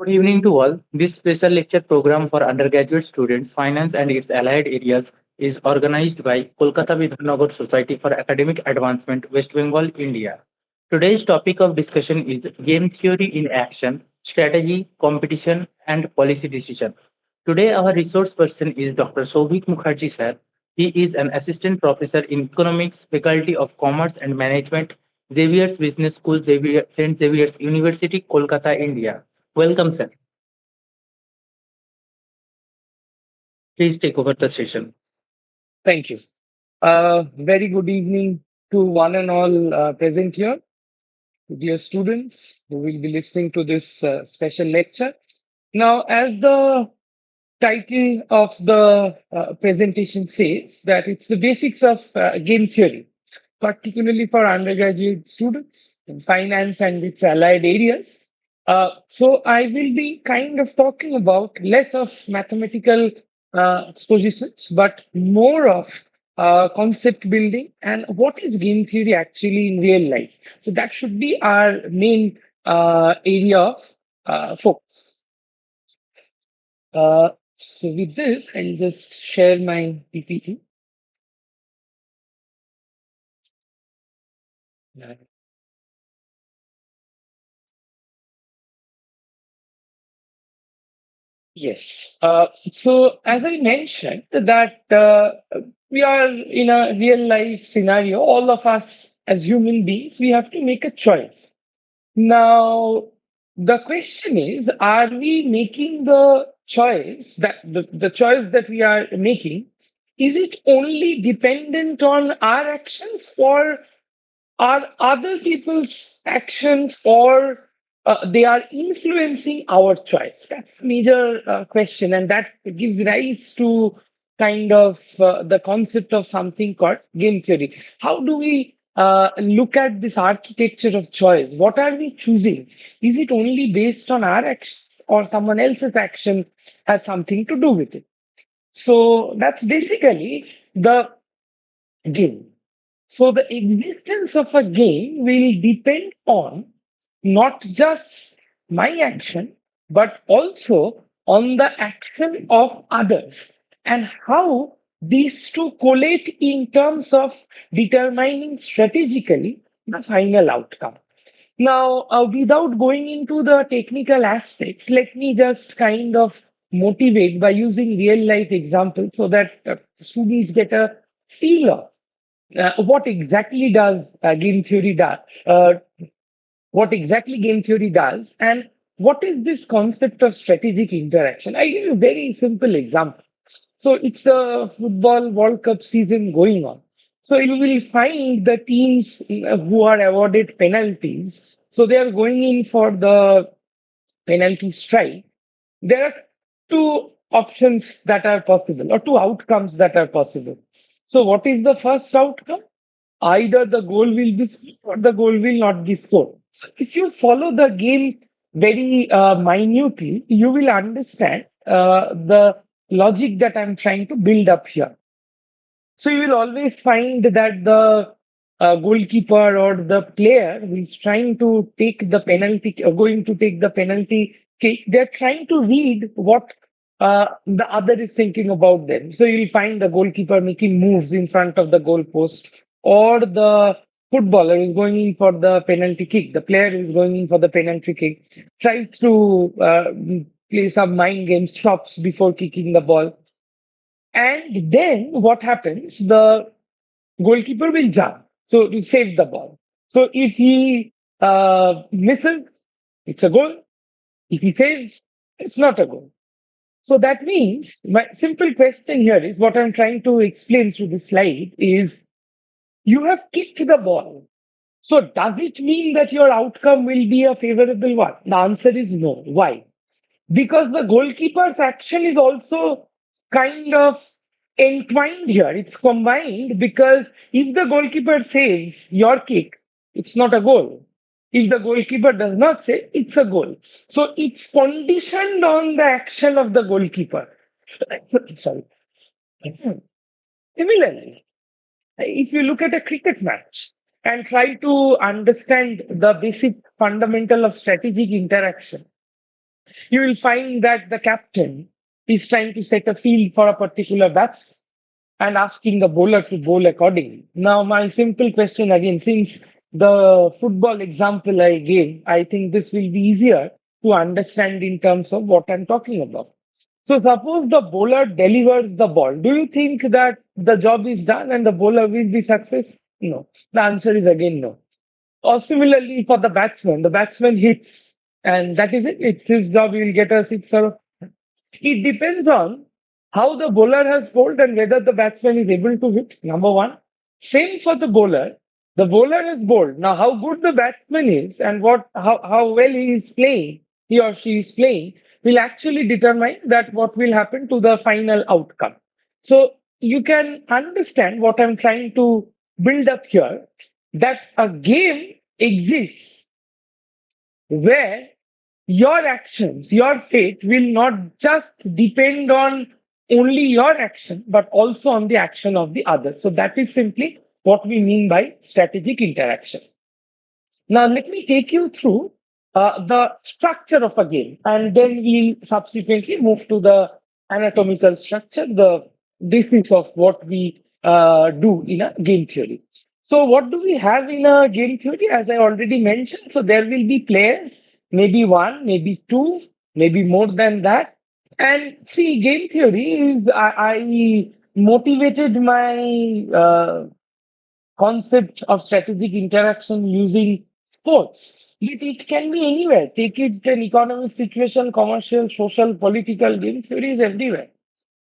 Good evening to all. This special lecture program for undergraduate students, finance and its allied areas is organized by Kolkata Bidhannagar Society for Academic Advancement, West Bengal, India. Today's topic of discussion is game theory in action, strategy, competition, and policy decision. Today, our resource person is Dr. Sovik Mukherjee, sir. He is an assistant professor in economics, faculty of commerce and management, Xavier's Business School, St. Xavier's University, Kolkata, India. Welcome, sir. Please take over the session. Thank you. Very good evening to one and all present here, dear students who will be listening to this special lecture. Now, as the title of the presentation says, that it's the basics of game theory, particularly for undergraduate students in finance and its allied areas. So I will be kind of talking about less of mathematical expositions, but more of concept building and what is game theory actually in real life. So that should be our main area of focus. So with this, I'll just share my PPT. Yes. So as I mentioned, that we are in a real life scenario. All of us as human beings, we have to make a choice. Now, the question is, are we making the choice that the choice that we are making, is it only dependent on our actions, or are other people's actions, or they are influencing our choice? That's a major question, and that gives rise to kind of the concept of something called game theory. How do we look at this architecture of choice? What are we choosing? Is it only based on our actions, or someone else's action has something to do with it? So that's basically the game. So the existence of a game will depend on not just my action, but also on the action of others, and how these two collate in terms of determining strategically the final outcome. Now, without going into the technical aspects, let me just kind of motivate by using real life examples so that students get a feel of what exactly does game theory do, uh, what exactly game theory does, and what is this concept of strategic interaction. I give you a very simple example. So it's a football World Cup season going on. So you will find the teams who are awarded penalties. So they are going in for the penalty strike. There are two options that are possible, or two outcomes that are possible. So what is the first outcome? Either the goal will be scored or the goal will not be scored. So if you follow the game very minutely, you will understand the logic that I'm trying to build up here. So you will always find that the goalkeeper or the player who is trying to take the penalty, going to take the penalty kick, they're trying to read what the other is thinking about them. So you'll find the goalkeeper making moves in front of the goalpost, or the footballer is going in for the penalty kick. The player is going in for the penalty kick, tries to play some mind games, stops before kicking the ball. And then what happens? The goalkeeper will jump so to save the ball. So if he misses, it's a goal. If he saves, it's not a goal. So that means my simple question here is what I'm trying to explain through this slide is, you have kicked the ball. So does it mean that your outcome will be a favorable one? The answer is no. Why? Because the goalkeeper's action is also kind of entwined here. It's combined, because if the goalkeeper saves your kick, it's not a goal. If the goalkeeper does not save, it's a goal. So it's conditioned on the action of the goalkeeper. Sorry. Similarly, if you look at a cricket match and try to understand the basic fundamental of strategic interaction, You will find that the captain is trying to set a field for a particular bats and asking the bowler to bowl accordingly. Now, my simple question again, since the football example I gave, I think this will be easier to understand in terms of what I'm talking about. So, suppose the bowler delivers the ball. Do you think that the job is done and the bowler will be success? No. The answer is again no. Or similarly for the batsman hits, and that is it. It's his job. He will get a six or it depends on how the bowler has bowled and whether the batsman is able to hit. Number one. Same for the bowler. The bowler has bowled. Now, how good the batsman is and how well he is playing, he or she is playing, will actually determine that what will happen to the final outcome. So you can understand what I'm trying to build up here, that a game exists where your actions, your fate will not just depend on only your action, but also on the action of the others. So that is simply what we mean by strategic interaction. Now, let me take you through the structure of a game, and then we'll subsequently move to the anatomical structure, the basis of what we do in a game theory. So, what do we have in a game theory? As I already mentioned, so there will be players, maybe one, maybe two, maybe more than that. And see, game theory is I motivated my concept of strategic interaction using sports. It can be anywhere. Take it an economic situation, commercial, social, political, game theory is everywhere.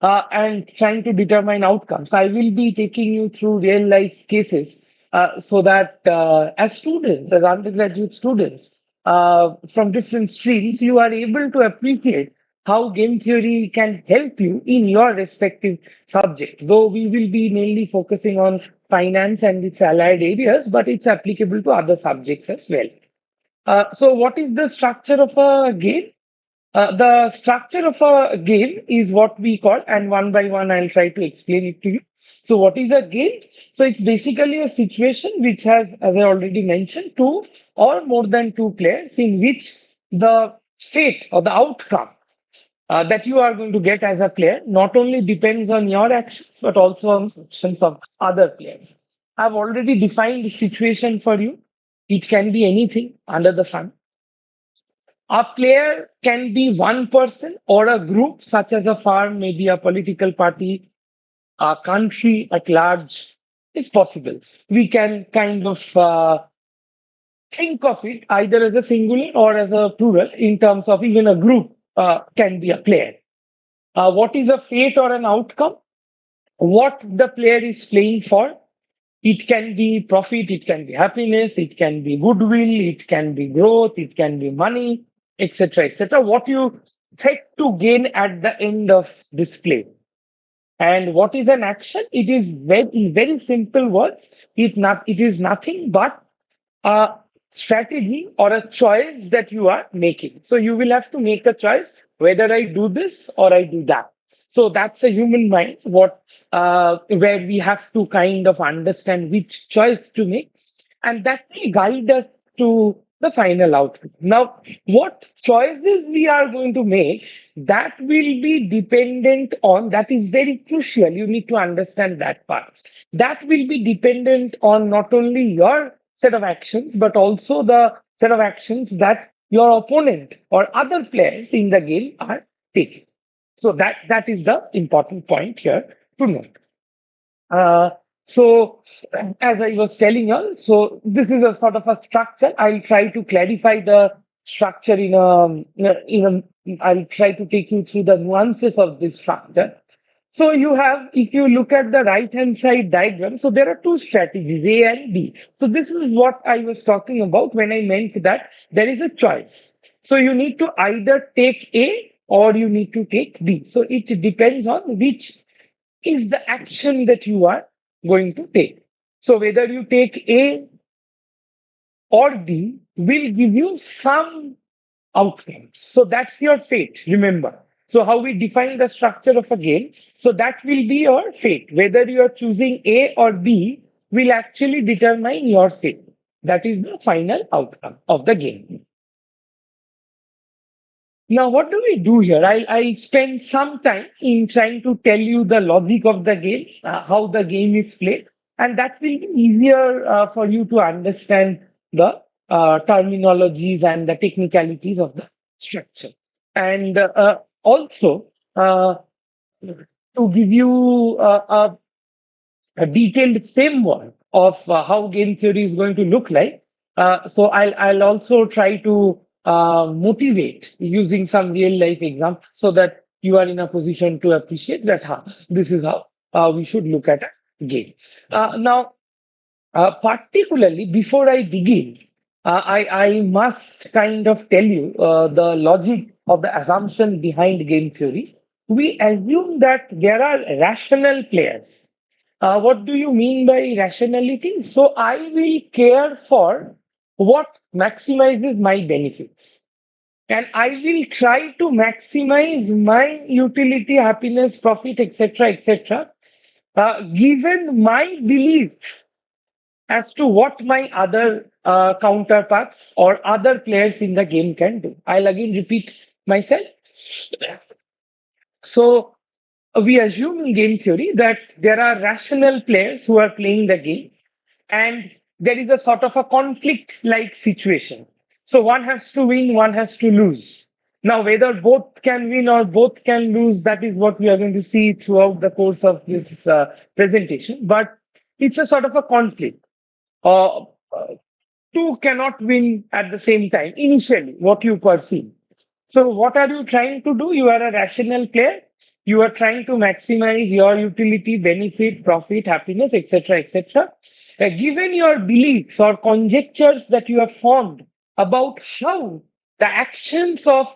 And trying to determine outcomes. I will be taking you through real life cases so that as students, as undergraduate students from different streams, you are able to appreciate how game theory can help you in your respective subject. Though we will be mainly focusing on finance and its allied areas, but it's applicable to other subjects as well. So, what is the structure of a game? The structure of a game is what we call, and one by one, I'll try to explain it to you. So, what is a game? So, it's basically a situation which has, as I already mentioned, two or more than two players in which the fate or the outcome that you are going to get as a player not only depends on your actions, but also on actions of other players. I've already defined the situation for you. It can be anything under the sun. A player can be one person or a group, such as a firm, maybe a political party, a country at large. Is possible. We can kind of think of it either as a singular or as a plural in terms of even a group can be a player. What is a fate or an outcome? What the player is playing for. It can be profit, it can be happiness, it can be goodwill, it can be growth, it can be money, etc., etc. What you expect to gain at the end of this play. And what is an action? It is very, in very simple words. It is nothing but a strategy or a choice that you are making. So you will have to make a choice whether I do this or I do that. So that's a human mind, where we have to kind of understand which choice to make, and that will guide us to the final outcome. Now, what choices we are going to make, that will be dependent on, that is very crucial. You need to understand that part. That will be dependent on not only your set of actions, but also the set of actions that your opponent or other players in the game are taking. So that is the important point here to note. Uh, so, as I was telling you, so this is a sort of a structure. I'll try to clarify the structure I'll try to take you through the nuances of this structure. So you have, if you look at the right hand side diagram, so there are two strategies, A and B. So this is what I was talking about when I meant that there is a choice. So you need to either take A or you need to take B. So it depends on which is the action that you are going to take. So whether you take A or B will give you some outcomes. So that's your fate, remember. So how we define the structure of a game. So that will be your fate. Whether you are choosing A or B will actually determine your fate. That is the final outcome of the game. Now, what do we do here? I'll spend some time in trying to tell you the logic of the game, how the game is played, and that will be easier for you to understand the terminologies and the technicalities of the structure. And also, to give you a detailed framework of how game theory is going to look like. So I'll also try to motivate using some real life examples so that you are in a position to appreciate that this is how we should look at a game. Now, particularly before I begin, I must kind of tell you the logic of the assumption behind game theory. We assume that there are rational players. What do you mean by rationality? So I will care for what maximizes my benefits. And I will try to maximize my utility, happiness, profit, etc., given my belief as to what my other counterparts or other players in the game can do. I'll again repeat myself. So we assume in game theory that there are rational players who are playing the game, and there is a sort of a conflict like situation. So one has to win, one has to lose. Now, whether both can win or both can lose, that is what we are going to see throughout the course of this presentation. But it's a sort of a conflict. Uh, Two cannot win at the same time initially, what you perceive. So, what are you trying to do? You are a rational player. You are trying to maximize your utility, benefit, profit, happiness, etc., etc. Given your beliefs or conjectures that you have formed about how the actions of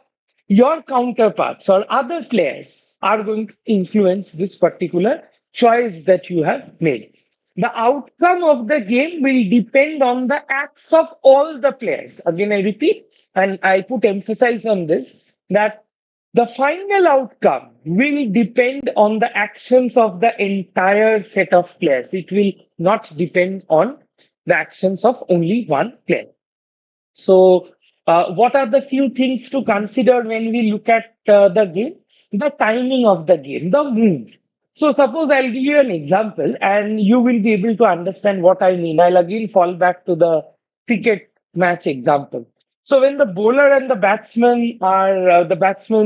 your counterparts or other players are going to influence this particular choice that you have made. The outcome of the game will depend on the acts of all the players. Again, I repeat, and I put emphasis on this, that the final outcome will depend on the actions of the entire set of players. It will not depend on the actions of only one player. So, what are the few things to consider when we look at the game? The timing of the game, the move. So, suppose I'll give you an example and you will be able to understand what I mean. I'll again fall back to the cricket match example. So, when the bowler and the batsman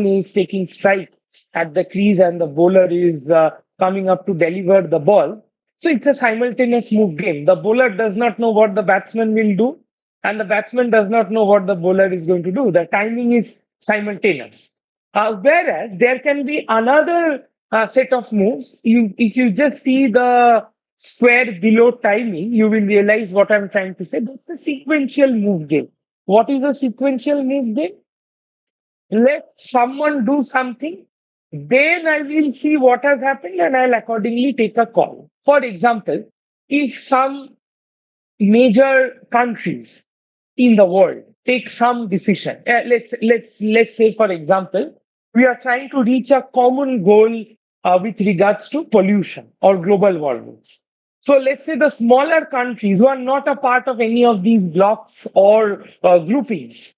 is taking strike at the crease and the bowler is coming up to deliver the ball. So, it's a simultaneous move game. The bowler does not know what the batsman will do, and the batsman does not know what the bowler is going to do. The timing is simultaneous. Whereas there can be another set of moves. If you just see the square below timing, you will realize what I'm trying to say. That's a sequential move game. What is a sequential move game? Let someone do something, then I will see what has happened and I'll accordingly take a call. For example, if some major countries in the world take some decision. Let's say, for example, we are trying to reach a common goal with regards to pollution or global warming. So let's say the smaller countries who are not a part of any of these blocks or groupings,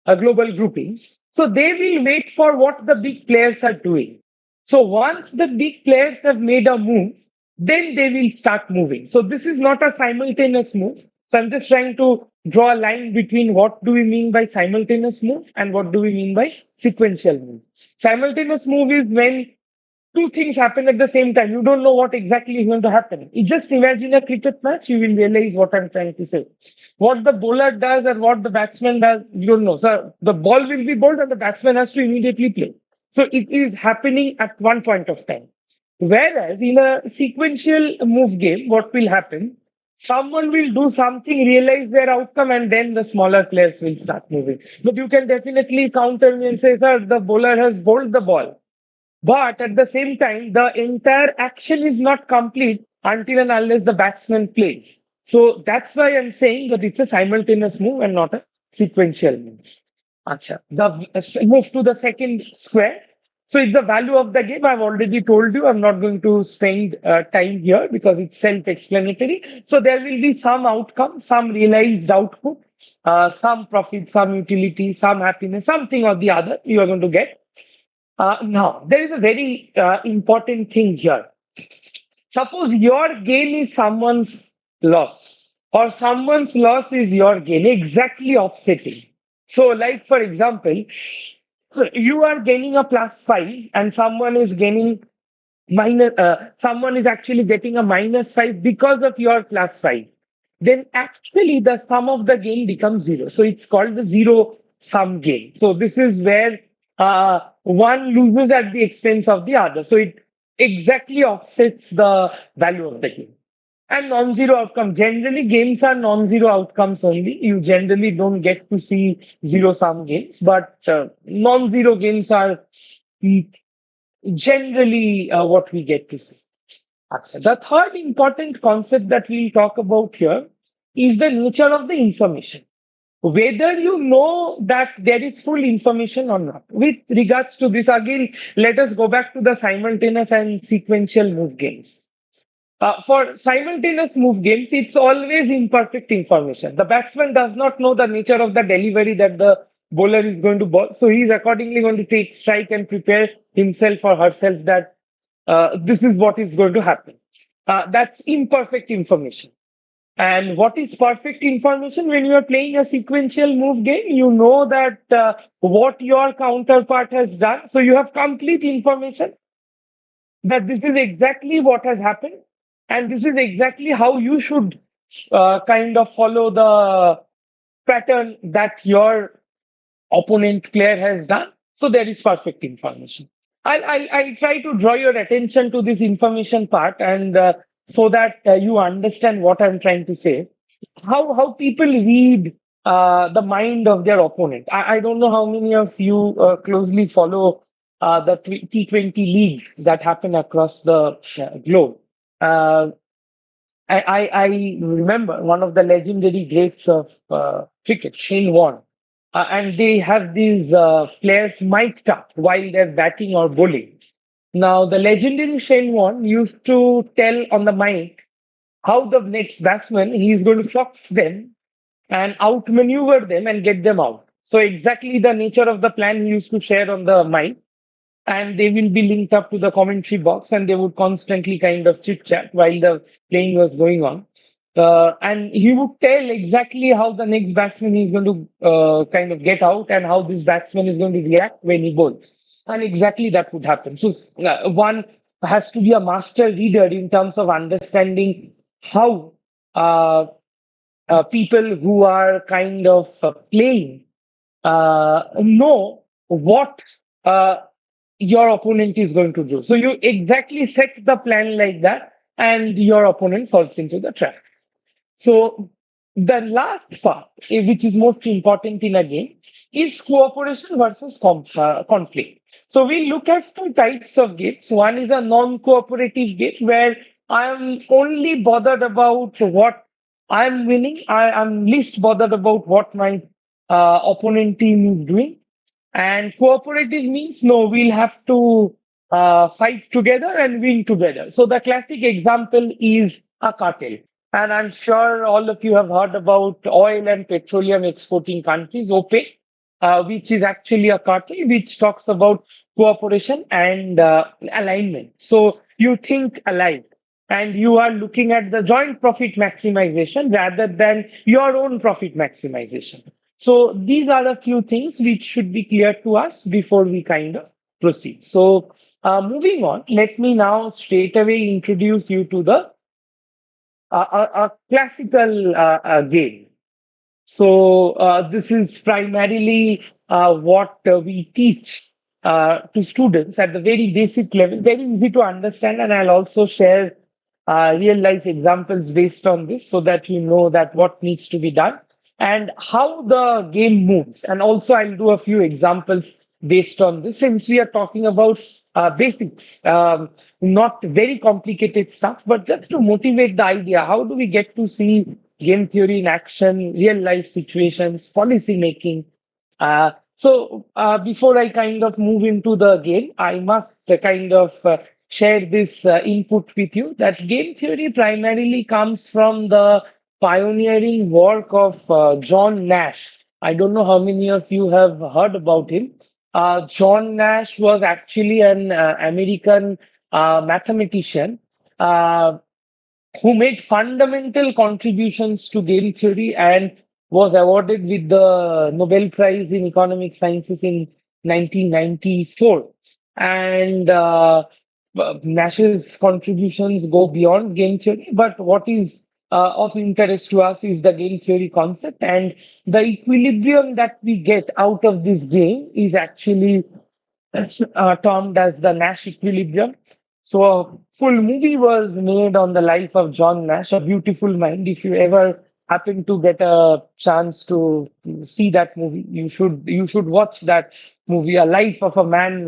global groupings. So they will wait for what the big players are doing. So once the big players have made a move, then they will start moving. So this is not a simultaneous move. So I'm just trying to draw a line between what do we mean by simultaneous move and what do we mean by sequential move. Simultaneous move is when two things happen at the same time. You don't know what exactly is going to happen. You just imagine a cricket match, you will realize what I'm trying to say. What the bowler does and what the batsman does, you don't know. So the ball will be bowled and the batsman has to immediately play. So it is happening at one point of time. Whereas in a sequential move game, what will happen? Someone will do something, realize their outcome, and then the smaller players will start moving. But you can definitely counter me and say, sir, the bowler has bowled the ball. But at the same time, the entire action is not complete until and unless the batsman plays. So that's why I'm saying that it's a simultaneous move and not a sequential move. Acha. Move to the second square. So it's the value of the game. I've already told you. I'm not going to spend time here because it's self-explanatory. So there will be some outcome, some realized output, some profit, some utility, some happiness, something or the other you are going to get. Now, there is a very important thing here. Suppose your gain is someone's loss, or someone's loss is your gain, exactly offsetting. So, like for example, you are gaining a plus 5, and someone is gaining someone is actually getting a minus 5 because of your plus 5. Then actually the sum of the gain becomes zero. So it's called the zero sum gain. So this is where one loses at the expense of the other. So it exactly offsets the value of the gain. And non-zero outcome. Generally, games are non-zero outcomes only. You generally don't get to see zero-sum games, but non-zero games are generally what we get to see. The third important concept that we'll talk about here is the nature of the information. Whether you know that there is full information or not. With regards to this, again, let us go back to the simultaneous and sequential move games. For simultaneous move games, it's always imperfect information. The batsman does not know the nature of the delivery that the bowler is going to bowl. So he's accordingly going to take strike and prepare himself or herself that this is what is going to happen. That's imperfect information. And what is perfect information? When you are playing a sequential move game, you know that what your counterpart has done. So you have complete information that this is exactly what has happened, and this is exactly how you should kind of follow the pattern that your opponent player has done. So there is perfect information. I'll try to draw your attention to this information part, and so that you understand what I'm trying to say. How people read the mind of their opponent. I don't know how many of you closely follow the T20 leagues that happen across the globe. Uh, I remember one of the legendary greats of cricket, Shane Warne, and they have these players mic'd up while they're batting or bowling. Now, the legendary Shane Warne used to tell on the mic how the next batsman he is going to fox them and outmaneuver them and get them out. So exactly the nature of the plan he used to share on the mic, and they will be linked up to the commentary box, and they would constantly kind of chit chat while the playing was going on. And he would tell exactly how the next batsman is going to kind of get out and how this batsman is going to react when he bowls. And exactly that would happen. So one has to be a master reader in terms of understanding how people who are kind of playing know what uh, your opponent is going to do. So you exactly set the plan like that, and your opponent falls into the trap. So the last part, which is most important in a game, is cooperation versus conflict. So we look at two types of games. One is a non-cooperative game where I am only bothered about what I am winning. I am least bothered about what my opponent team is doing. And cooperative means no, we'll have to fight together and win together. So the classic example is a cartel. And I'm sure all of you have heard about oil and petroleum exporting countries, OPEC, which is actually a cartel which talks about cooperation and alignment. So you think alike, and you are looking at the joint profit maximization rather than your own profit maximization. So these are a few things which should be clear to us before we kind of proceed. So moving on, let me now straight away introduce you to the a classical game. So this is primarily what we teach to students at the very basic level, very easy to understand, and I'll also share real life examples based on this so that you know that what needs to be done and how the game moves. And also I'll do a few examples based on this since we are talking about basics, not very complicated stuff, but just to motivate the idea. How do we get to see game theory in action, real life situations, policy making? Before I kind of move into the game, I must kind of share this input with you that game theory primarily comes from the pioneering work of John Nash. I don't know how many of you have heard about him. John Nash was actually an American mathematician uh, who made fundamental contributions to game theory and was awarded with the Nobel Prize in Economic Sciences in 1994. And Nash's contributions go beyond game theory, but what is of interest to us is the game theory concept, and the equilibrium that we get out of this game is actually termed as the Nash equilibrium. So a full movie was made on the life of John Nash, A Beautiful Mind. If you ever happen to get a chance to see that movie, you should watch that movie, A Life of a Man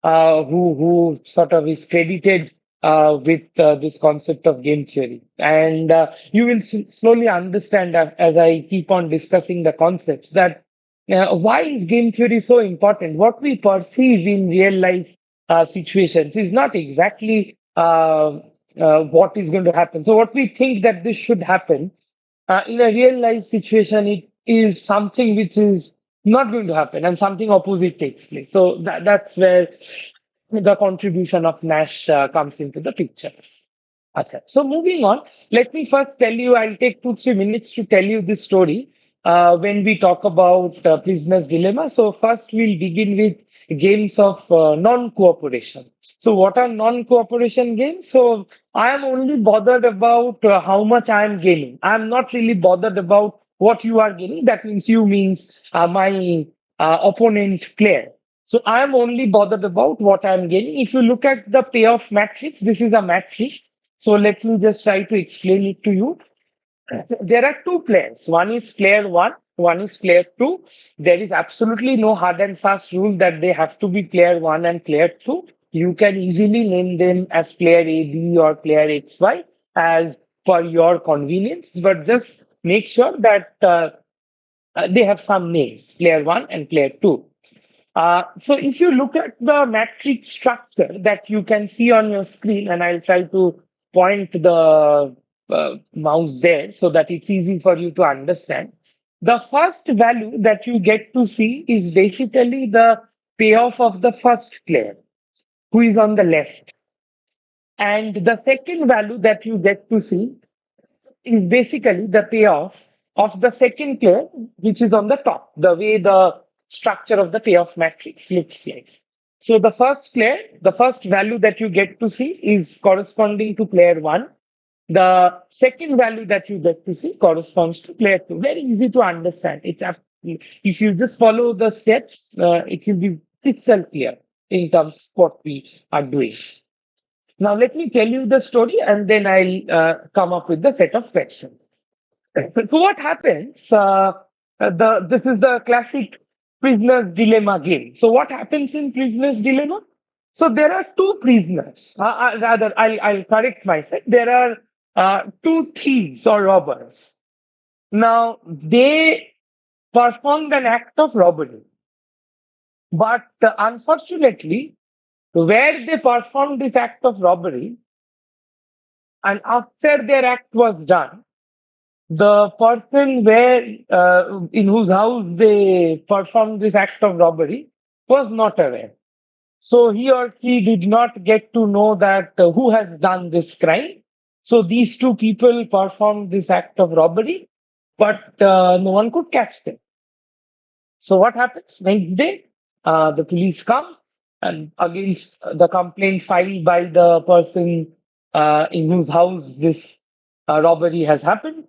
who sort of is credited with this concept of game theory. And you will slowly understand as I keep on discussing the concepts that why is game theory so important? What we perceive in real life situations is not exactly what is going to happen. So, what we think that this should happen in a real life situation, it is something which is not going to happen, and something opposite takes place. So, that's where the contribution of Nash comes into the picture. Acha. So moving on, let me first tell you, I'll take 2, 3 minutes to tell you this story when we talk about prisoner's dilemma. So first we'll begin with games of non-cooperation. So what are non-cooperation games? So I am only bothered about how much I am gaining. I'm not really bothered about what you are gaining. That means you means my opponent player. So I am only bothered about what I'm gaining. If you look at the payoff matrix, this is a matrix. So let me just try to explain it to you. There are two players. One is player one, one is player two. There is absolutely no hard and fast rule that they have to be player one and player two. You can easily name them as player A, B, or player XY as per your convenience, but just make sure that they have some names, player one and player two. So if you look at the matrix structure that you can see on your screen, and I'll try to point the mouse there so that it's easy for you to understand. The first value that you get to see is basically the payoff of the first player who is on the left. And the second value that you get to see is basically the payoff of the second player, which is on the top, the way the structure of the payoff matrix looks like. So the first player, the first value that you get to see is corresponding to player one. The second value that you get to see corresponds to player two. Very easy to understand. If you just follow the steps, it will be crystal clear in terms of what we are doing. Now, let me tell you the story and then I'll come up with the set of questions. So, what happens? This is the classic prisoner's dilemma game. So, what happens in prisoner's dilemma? So, there are two prisoners. Rather, I'll correct myself. There are two thieves or robbers. Now, they performed an act of robbery, but unfortunately, where they performed this act of robbery, and after their act was done, the person in whose house they performed this act of robbery was not aware. So he or she did not get to know that who has done this crime. So these two people performed this act of robbery, but no one could catch them. So what happens? Next day, the police comes and against the complaint filed by the person in whose house this robbery has happened.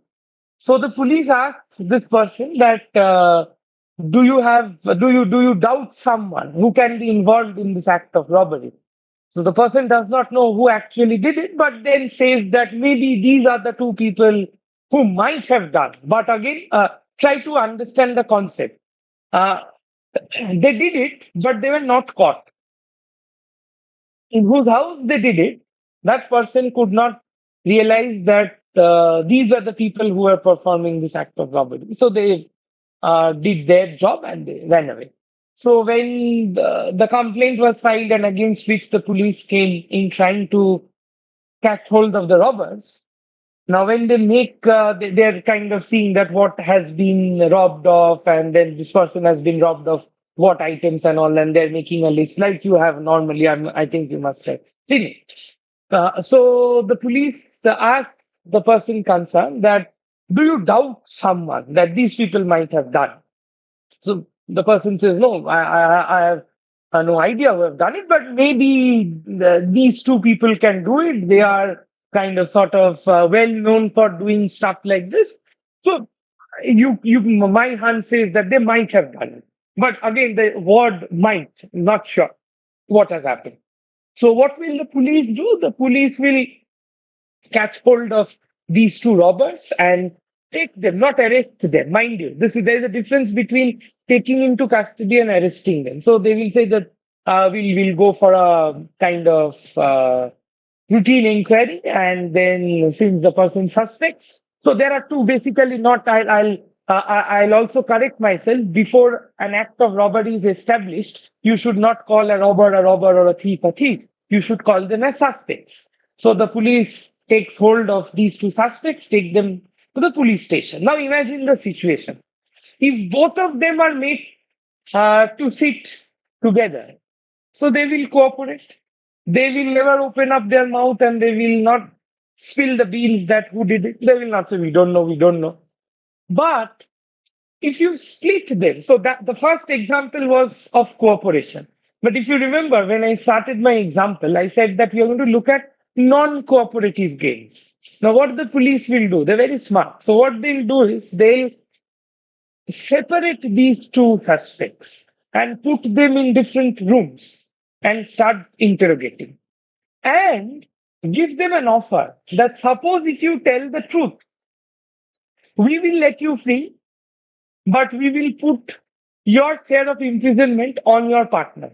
So the police asked this person that do you doubt someone who can be involved in this act of robbery? So the person does not know who actually did it, but then says that maybe these are the two people who might have done. But again, try to understand the concept. Uh, they did it, but they were not caught. In whose house they did it, that person could not realize that these are the people who are performing this act of robbery. So they did their job and they ran away. So when the complaint was filed and against which the police came in trying to catch hold of the robbers, Now, when they make, they're kind of seeing that what has been robbed of, and then this person has been robbed of what items and all, and they're making a list like you have normally. I think you must have seen it. So the police ask the person concerned that, do you doubt someone that these people might have done? So the person says, no, I have no idea who have done it, but maybe these two people can do it. They are kind of sort of well known for doing stuff like this. So my hunch says that they might have done it. But again, the word might, not sure what has happened. So what will the police do? The police will catch hold of these two robbers and take them, not arrest them. Mind you, there's a difference between taking into custody and arresting them. So they will say that we'll go for a kind of routine inquiry, and then since the person suspects, so there are two basically. Not I'll also correct myself. Before an act of robbery is established, you should not call a robber or a thief a thief. You should call them as suspects. So the police takes hold of these two suspects, take them to the police station. Now imagine the situation. If both of them are made to sit together, so they will cooperate. They will never open up their mouth and they will not spill the beans that who did it. They will not say, we don't know. But if you split them, so that the first example was of cooperation. But if you remember, when I started my example, I said that we are going to look at non-cooperative games. Now, what the police will do, they're very smart. So what they'll do is they'll separate these two suspects and put them in different rooms and start interrogating and give them an offer that suppose if you tell the truth, we will let you free, but we will put your share of imprisonment on your partner.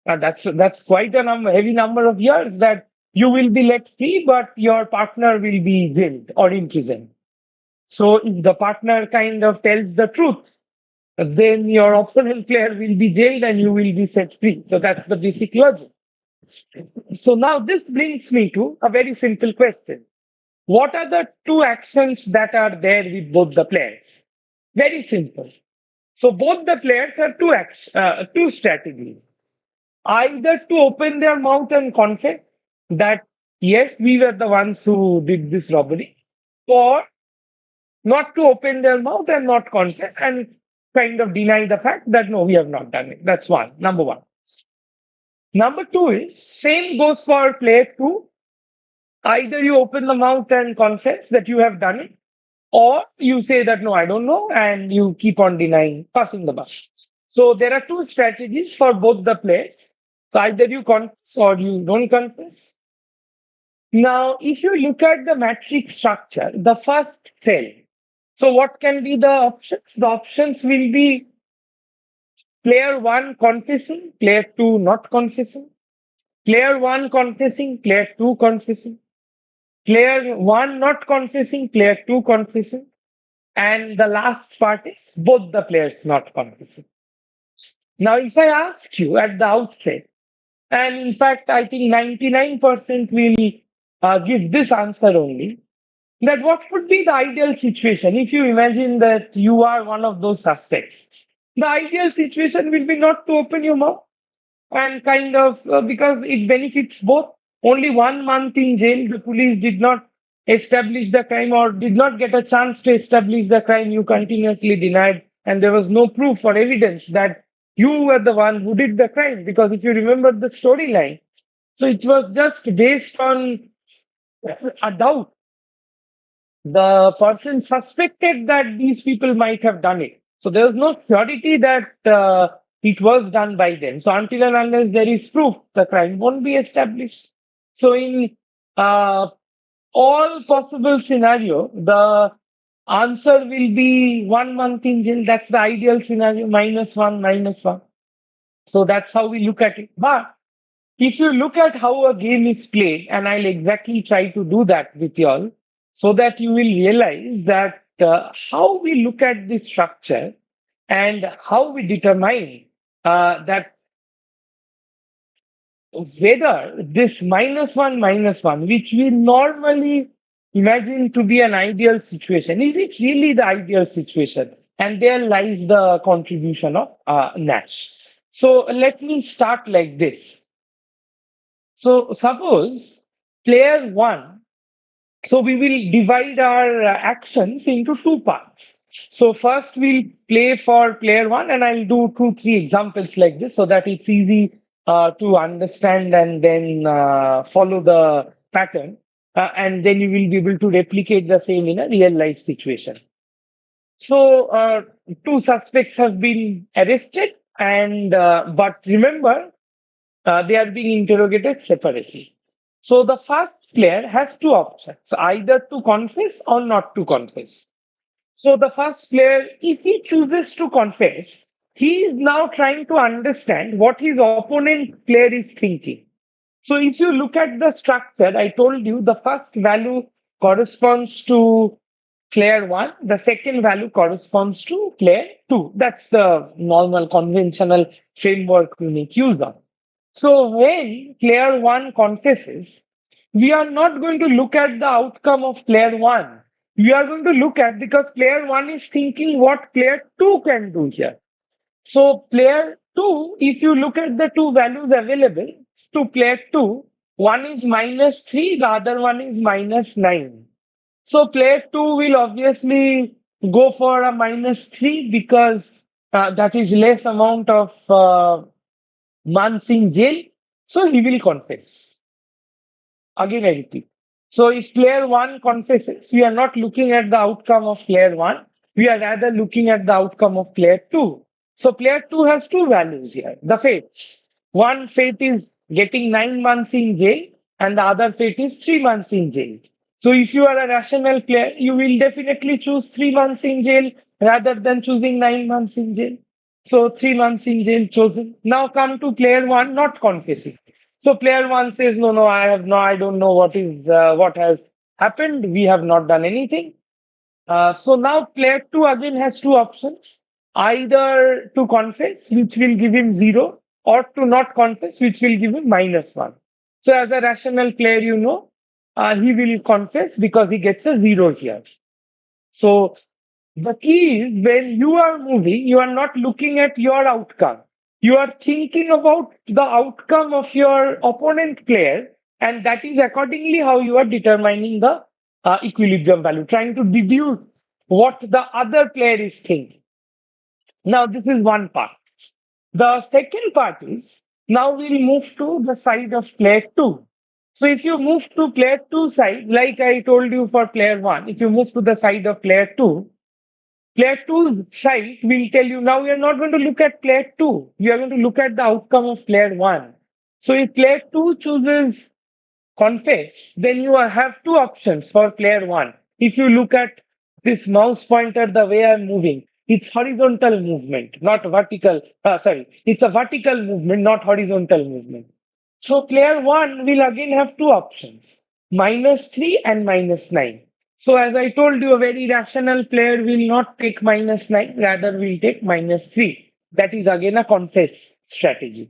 That's quite a heavy number of years that you will be let free, but your partner will be jailed or imprisoned. So if the partner kind of tells the truth, then your opponent player will be jailed and you will be set free. So that's the basic logic. So now this brings me to a very simple question. What are the two actions that are there with both the players? Very simple. So both the players have two strategies. Either to open their mouth and confess that yes, we were the ones who did this robbery, or not to open their mouth and not confess and kind of deny the fact that no, we have not done it. That's one, number one. Number two is same goes for player two. Either you open the mouth and confess that you have done it, or you say that no, I don't know, and you keep on denying, passing the buck. So there are two strategies for both the players. So either you confess or you don't confess. Now, if you look at the matrix structure, the first cell. So what can be the options? The options will be player one confessing, player two not confessing, player one confessing, player two confessing, player one not confessing, player two confessing, and the last part is both the players not confessing. Now, if I ask you at the outset, and in fact, I think 99% will give this answer only, that what would be the ideal situation if you imagine that you are one of those suspects? The ideal situation will be not to open your mouth and kind of because it benefits both. Only 1 month in jail, the police did not establish the crime or did not get a chance to establish the crime. You continuously denied, and there was no proof or evidence that you were the one who did the crime. Because if you remember the storyline, so it was just based on a doubt. The person suspected that these people might have done it. So there was no surety that it was done by them. So until and unless there is proof, the crime won't be established. So in uh, all possible scenario, the answer will be 1 month in jail. That's the ideal scenario, minus one, minus one. So that's how we look at it. But if you look at how a game is played, and I'll exactly try to do that with you all, so that you will realize that how we look at this structure and how we determine that whether this minus one, which we normally imagine to be an ideal situation. Is it really the ideal situation? And there lies the contribution of Nash. So let me start like this. So suppose player one, so we will divide our actions into two parts. So first we'll play for player one, and I'll do two, three examples like this so that it's easy to understand and then follow the pattern. And then you will be able to replicate the same in a real life situation. So two suspects have been arrested, and but remember they are being interrogated separately. So the first player has two options, either to confess or not to confess. So the first player, if he chooses to confess, he is now trying to understand what his opponent player is thinking. So if you look at the structure, I told you the first value corresponds to player one, the second value corresponds to player two. That's the normal conventional framework we make use of. So when player one confesses, we are not going to look at the outcome of player one. We are going to look at, because player one is thinking what player two can do here. So player two, if you look at the two values available to player two, one is -3, the other one is -9. So player two will obviously go for a -3 because that is less amount of months in jail. So he will confess. Again, I repeat. So if player one confesses, we are not looking at the outcome of player one. We are rather looking at the outcome of player two. So player two has two values here. The fates. One fate is getting 9 months in jail, and the other fate is 3 months in jail. So if you are a rational player, you will definitely choose 3 months in jail rather than choosing 9 months in jail. So 3 months in jail chosen. Now come to player one not confessing. So player one says, no, no, I don't know what has happened. We have not done anything. So now player two again has two options, either to confess, which will give him 0, or to not confess, which will give him -1. So as a rational player, he will confess because he gets a 0 here. So the key is when you are moving, you are not looking at your outcome. You are thinking about the outcome of your opponent player, and that is accordingly how you are determining the equilibrium value, trying to deduce what the other player is thinking. Now, this is one part. The second part is now we'll move to the side of player two. So if you move to player two side, like I told you for player one, if you move to the side of player two, player two's side will tell you now we are not going to look at player two. We are going to look at the outcome of player one. So if player two chooses confess, then have two options for player one. If you look at this mouse pointer, the way I'm moving, it's horizontal movement, not vertical. Sorry, it's a vertical movement, not horizontal movement. So player one will again have two options, -3 and -9. So as I told you, a very rational player will not take -9, rather will take -3. That is again a confess strategy.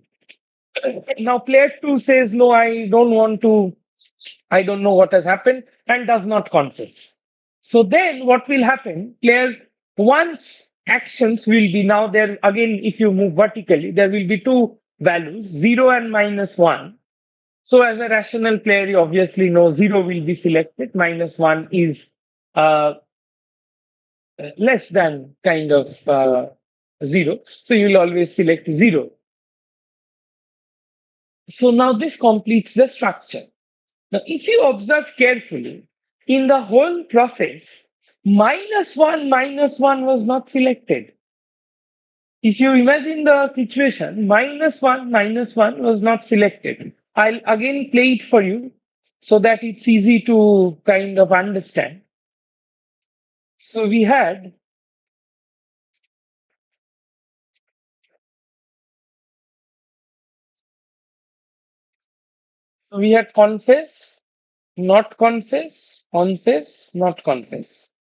Now player two says, no, I don't know what has happened, and does not confess. So then what will happen? Player one's actions will be now there again, if you move vertically, there will be two values, 0 and -1. So as a rational player, you obviously know 0 will be selected, -1 is uh, less than kind of 0. So you will always select 0. So now this completes the structure. Now, if you observe carefully, in the whole process, -1 was not selected. If you imagine the situation, -1 was not selected. I'll again play it for you so that it's easy to kind of understand. So we had confess, not confess, not confess.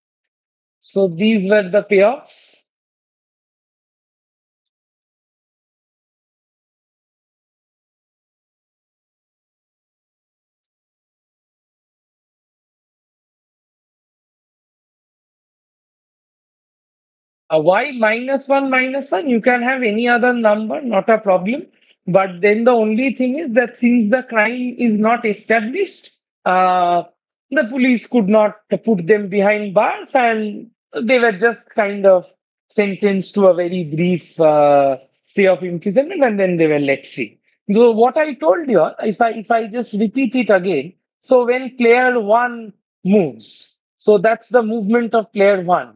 So these were the payoffs. Why minus one? You can have any other number, not a problem. But then the only thing is that since the crime is not established, uh, the police could not put them behind bars and they were just kind of sentenced to a very brief stay of imprisonment and then they were let free. So what I told you, if I just repeat it again, so when player one moves, so that's the movement of player one,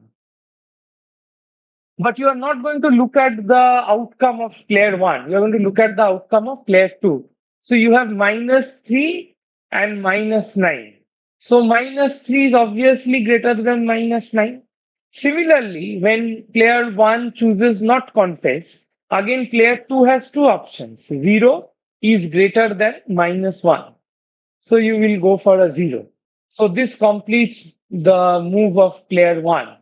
but you are not going to look at the outcome of player one. You are going to look at the outcome of player two. So you have minus three and minus nine. So minus three is obviously greater than minus nine. Similarly, when player one chooses not confess, again player two has two options. Zero is greater than minus one. So you will go for a zero. So this completes the move of player one.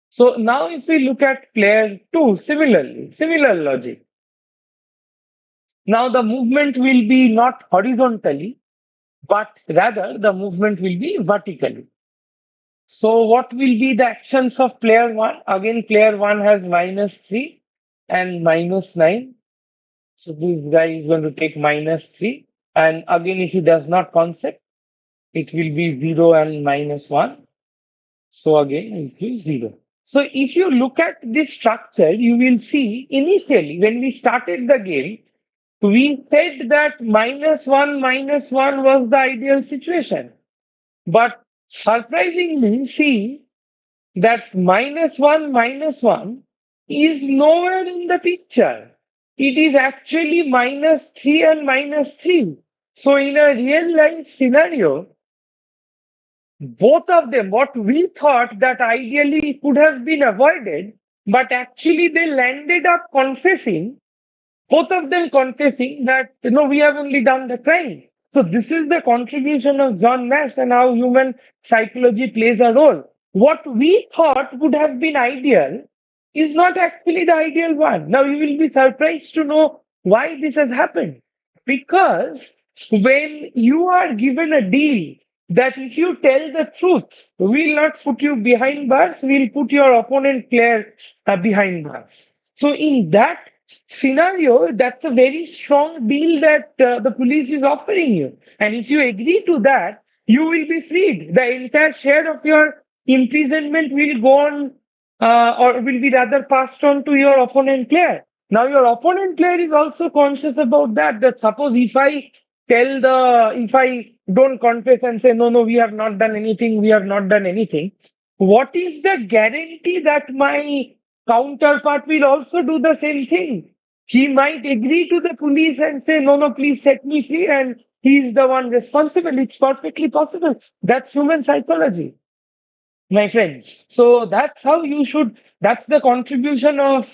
So now if we look at player two, similar logic. Now the movement will be not horizontally, but rather the movement will be vertically. So what will be the actions of player one? Again, player one has minus three and minus nine. So this guy is going to take minus three. And again, if he does not concept, it will be zero and minus one. So again, it is zero. So if you look at this structure, you will see initially when we started the game, we said that minus one was the ideal situation. But surprisingly, see that minus one is nowhere in the picture. It is actually minus three and minus three. So in a real life scenario, both of them, what we thought that ideally could have been avoided, but actually they landed up confessing, both of them confessing that, we have only done the crime. So this is the contribution of John Nash and how human psychology plays a role. What we thought would have been ideal is not actually the ideal one. Now you will be surprised to know why this has happened. Because when you are given a deal that if you tell the truth, we'll not put you behind bars, we'll put your opponent player behind bars. So in that scenario, that's a very strong deal that the police is offering you. And if you agree to that, you will be freed. The entire share of your imprisonment will go on, or will be rather passed on to your opponent player. Now, your opponent player is also conscious about that. That suppose if I don't confess and say, no, no, we have not done anything, we have not done anything, what is the guarantee that my counterpart will also do the same thing? He might agree to the police and say, no, no, please set me free, and he is the one responsible. It's perfectly possible. That's human psychology, my friends. So that's how that's the contribution of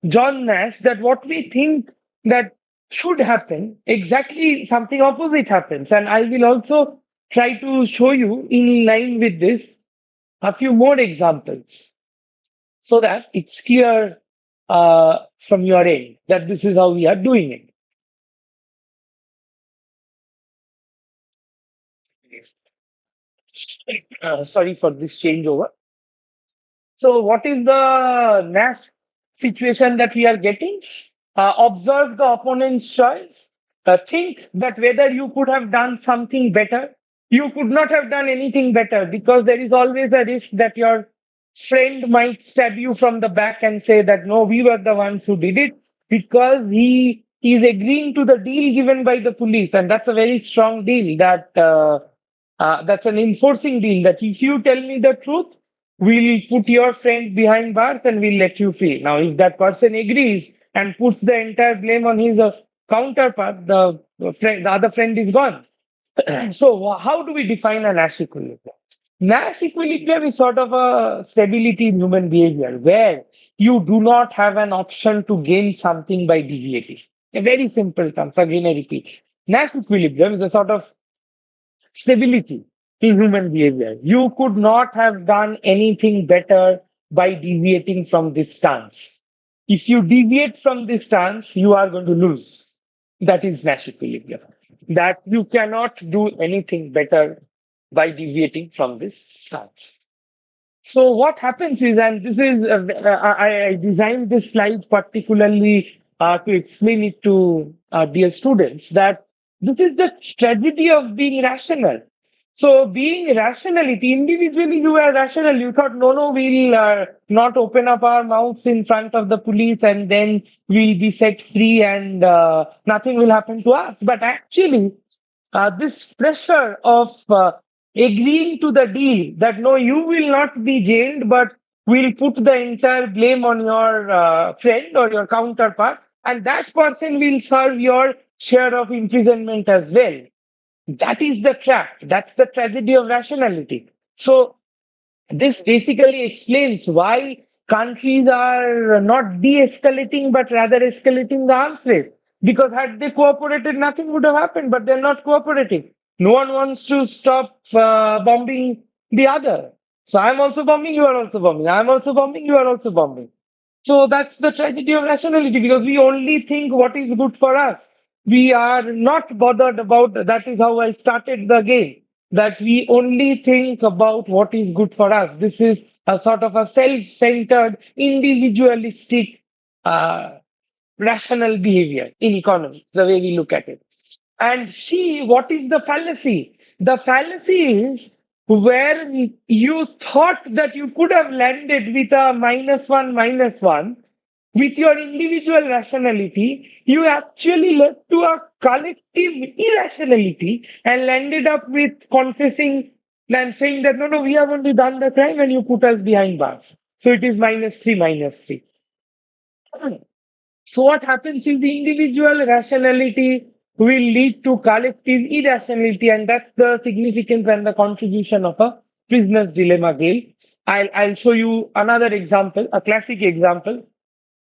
John Nash, that what we think that should happen, exactly something opposite happens. And I will also try to show you in line with this a few more examples so that it's clear from your end that this is how we are doing it. Sorry for this changeover. So, what is the next situation that we are getting? Observe the opponent's choice. Think that whether you could have done something better. You could not have done anything better because there is always a risk that your friend might stab you from the back and say that no, we were the ones who did it because he is agreeing to the deal given by the police. And that's a very strong deal that's an enforcing deal that if you tell me the truth, we'll put your friend behind bars and we'll let you free. Now, if that person agrees and puts the entire blame on his counterpart, the other friend is gone. So, how do we define a Nash equilibrium? Nash equilibrium is sort of a stability in human behavior where you do not have an option to gain something by deviating. A very simple terms, again I repeat. Nash equilibrium is a sort of stability in human behavior. You could not have done anything better by deviating from this stance. If you deviate from this stance, you are going to lose. That is Nash equilibrium. That you cannot do anything better by deviating from this stance. So what happens is, and this is, I designed this slide particularly to explain it to dear students, that this is the tragedy of being rational. So being rationality, individually you are rational. You thought, no, no, we'll not open up our mouths in front of the police and then we'll be set free and nothing will happen to us. But actually, this pressure of agreeing to the deal that no, you will not be jailed, but we'll put the entire blame on your friend or your counterpart, and that person will serve your share of imprisonment as well. That is the trap. That's the tragedy of rationality. So this basically explains why countries are not de-escalating but rather escalating the arms race. Because had they cooperated, nothing would have happened. But they're not cooperating. No one wants to stop bombing the other. So I'm also bombing, you are also bombing. I'm also bombing, you are also bombing. So that's the tragedy of rationality, because we only think what is good for us. We are not bothered about that. Is how I started the game, that we only think about what is good for us. This is a sort of a self-centered, individualistic, uh, rational behavior in economics, the way we look at it. And see, what is the fallacy? The fallacy is where you thought that you could have landed with a minus one, with your individual rationality, you actually led to a collective irrationality and landed up with confessing and saying that no, no, we have only done the crime and you put us behind bars. So it is minus three. So what happens is the individual rationality will lead to collective irrationality, and that's the significance and the contribution of a prisoner's dilemma game. I'll show you another example, a classic example.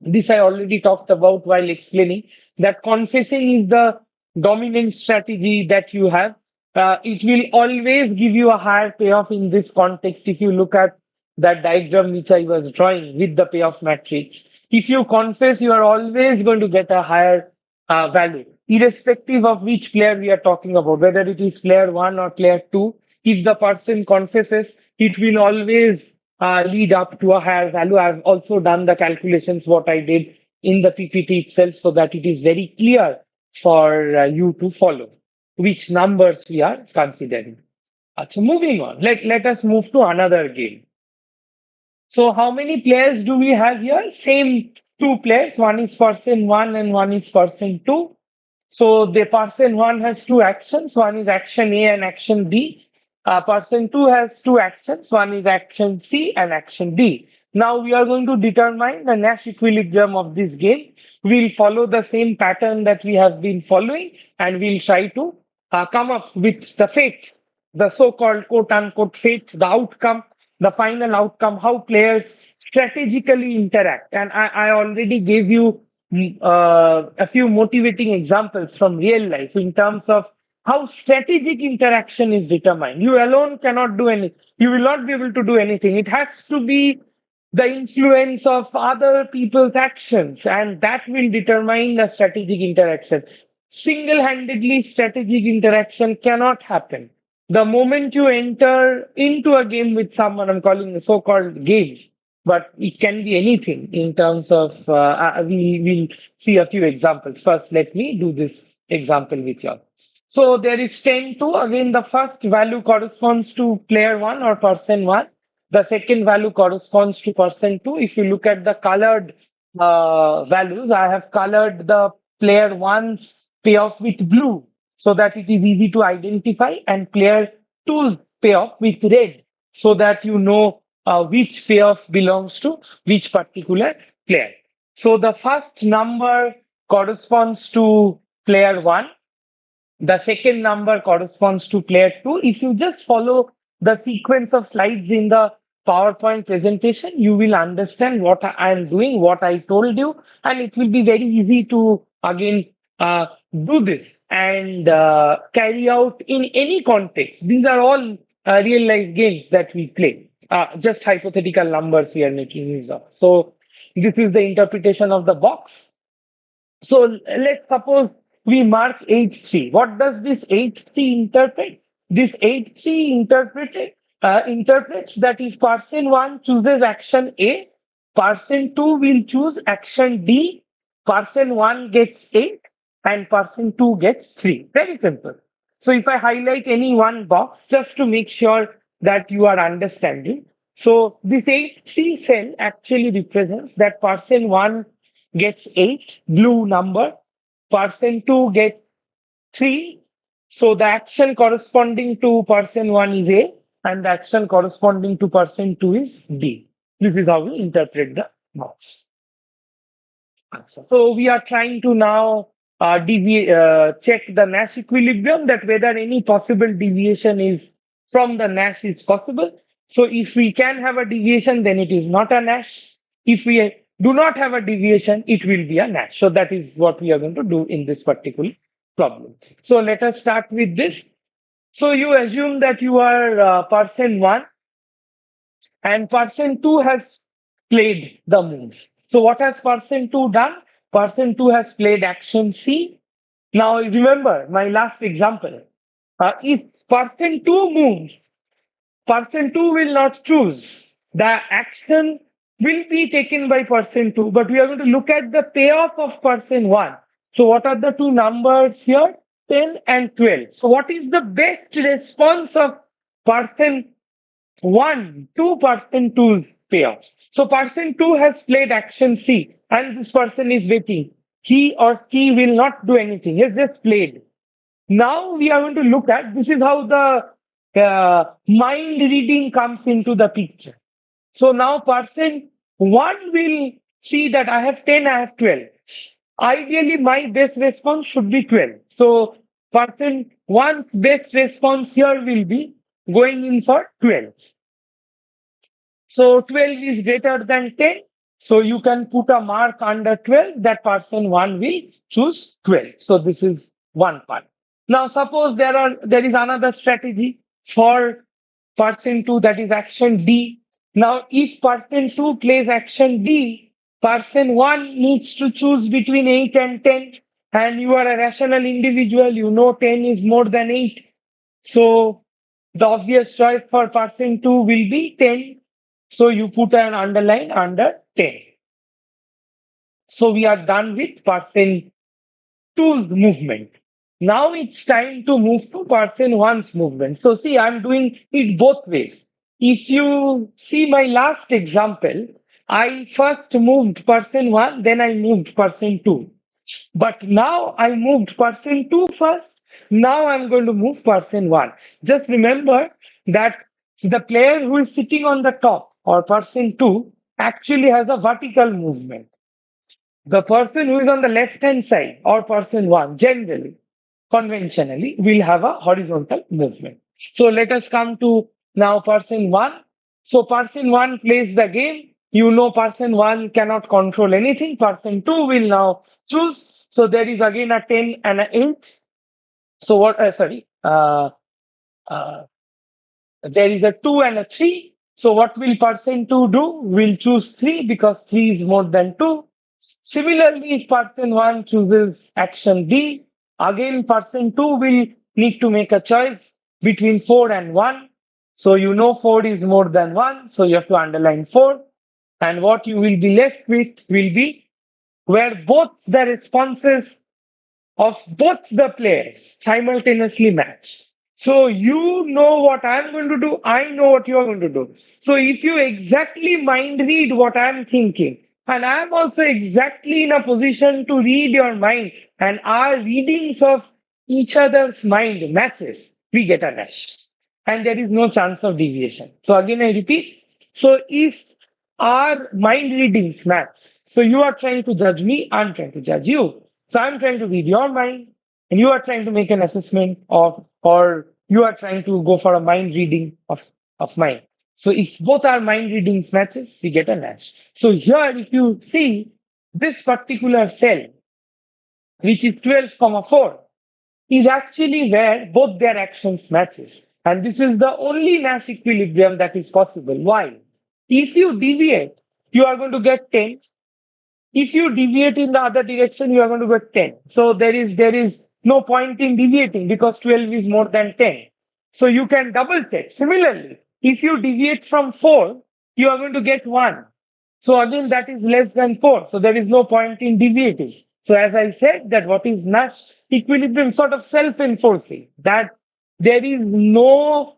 This I already talked about while explaining that confessing is the dominant strategy that you have. It will always give you a higher payoff in this context. If you look at that diagram which I was drawing with the payoff matrix, if you confess, you are always going to get a higher value, irrespective of which player we are talking about, whether it is player one or player two. If the person confesses, it will always lead up to a higher value. I've also done the calculations, what I did in the PPT itself, so that it is very clear for you to follow which numbers we are considering. So moving on, let us move to another game. So how many players do we have here? Same two players. One is person one and one is person two. So the person one has two actions. One is action A and action B. Person two has two actions. One is action C and action D. Now we are going to determine the Nash equilibrium of this game. We'll follow the same pattern that we have been following, and we'll try to come up with the fate, the so-called quote unquote fate, the outcome, the final outcome, how players strategically interact. And I already gave you a few motivating examples from real life in terms of how strategic interaction is determined. You alone cannot do anything. You will not be able to do anything. It has to be the influence of other people's actions, and that will determine the strategic interaction. Single handedly, strategic interaction cannot happen. The moment you enter into a game with someone, I'm calling a so called game, but it can be anything in terms of, we will see a few examples. First, let me do this example with you. So there is 10 to, again, the first value corresponds to player one or person one. The second value corresponds to person two. If you look at the colored values, I have colored the player one's payoff with blue so that it is easy to identify, and player two's payoff with red so that you know which payoff belongs to which particular player. So the first number corresponds to player one, the second number corresponds to player two. If you just follow the sequence of slides in the PowerPoint presentation, you will understand what I am doing, what I told you, and it will be very easy to again do this and carry out in any context. These are all real life games that we play. Just hypothetical numbers we are making use of. So this is the interpretation of the box. So let's suppose we mark H3. What does this H3 interpret? This H3 interpreted interprets that if person 1 chooses action A, person 2 will choose action D, person 1 gets 8 and person 2 gets 3. Very simple. So if I highlight any one box just to make sure that you are understanding. So this 8 cell actually represents that person 1 gets 8, blue number, person 2 gets 3. So the action corresponding to person 1 is A and the action corresponding to person 2 is D. This is how we interpret the box. So we are trying to now check the Nash equilibrium, that whether any possible deviation is from the Nash is possible. So if we can have a deviation, then it is not a Nash. If we do not have a deviation, it will be a Nash. So that is what we are going to do in this particular problem. So let us start with this. So you assume that you are person 1 and person 2 has played the move. So what has person 2 done? Person 2 has played action C. Now remember my last example. If person 2 moves, person 2 will not choose. The action will be taken by person 2, but we are going to look at the payoff of person 1. So what are the two numbers here? 10 and 12. So what is the best response of person 1 to person 2's payoff? So person 2 has played action C and this person is waiting. He or she will not do anything. He has just played. Now we are going to look at, this is how the mind reading comes into the picture. So now person 1 will see that I have 10, I have 12. Ideally, my best response should be 12. So person 1's best response here will be going in for 12. So 12 is greater than 10. So you can put a mark under 12 that person 1 will choose 12. So this is one part. Now suppose there is another strategy for person 2, that is action D. Now if person 2 plays action D, person 1 needs to choose between 8 and 10. And you are a rational individual, you know 10 is more than 8. So the obvious choice for person 2 will be 10. So you put an underline under 10. So we are done with person 2's movement. Now it's time to move to person 1's movement. So see, I'm doing it both ways. If you see my last example, I first moved person 1, then I moved person 2. But now I moved person 2 first. Now I'm going to move person 1. Just remember that the player who is sitting on the top, or person 2, actually has a vertical movement. The person who is on the left hand side, or person 1, generally, conventionally, will have a horizontal movement. So let us come to now person 1. So person 1 plays the game. You know person 1 cannot control anything. Person 2 will now choose. So there is again a 10 and an 8. So what, uh, there is a 2 and a 3. So what will person 2 do? Will choose 3 because 3 is more than 2. Similarly, if person 1 chooses action D, again person 2 will need to make a choice between 4 and 1. So you know 4 is more than 1, so you have to underline 4. And what you will be left with will be where both the responses of both the players simultaneously match. So you know what I'm going to do, I know what you're going to do. So if you exactly mind read what I'm thinking, and I'm also exactly in a position to read your mind, and our readings of each other's mind matches, we get a dash. And there is no chance of deviation. So again, I repeat. So if our mind readings match, so you are trying to judge me, I'm trying to judge you. So I'm trying to read your mind, and you are trying to make an assessment of, or you are trying to go for a mind reading of mine. So if both our mind readings matches, we get a match. So here, if you see this particular cell, which is 12, 4, is actually where both their actions matches. And this is the only Nash equilibrium that is possible. Why? If you deviate, you are going to get 10. If you deviate in the other direction, you are going to get 10. So there is no point in deviating because 12 is more than 10. So you can double check. Similarly, If you deviate from 4, you are going to get 1. So again, that is less than 4. So there is no point in deviating. So as I said, that what is Nash equilibrium sort of self-enforcing, that there is no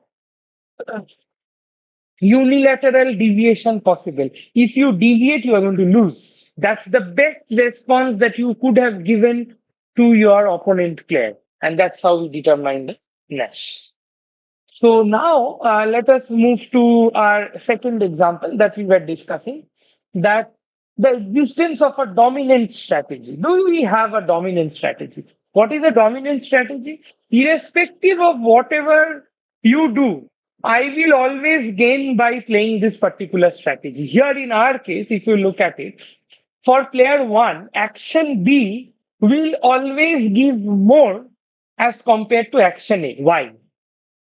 unilateral deviation possible. If you deviate, you are going to lose. That's the best response that you could have given to your opponent player. And that's how we determine the Nash. So now let us move to our second example that we were discussing, that the existence of a dominant strategy. Do we have a dominant strategy? What is a dominant strategy? Irrespective of whatever you do, I will always gain by playing this particular strategy. Here in our case, if you look at it, for player one, action B will always give more as compared to action A. Why?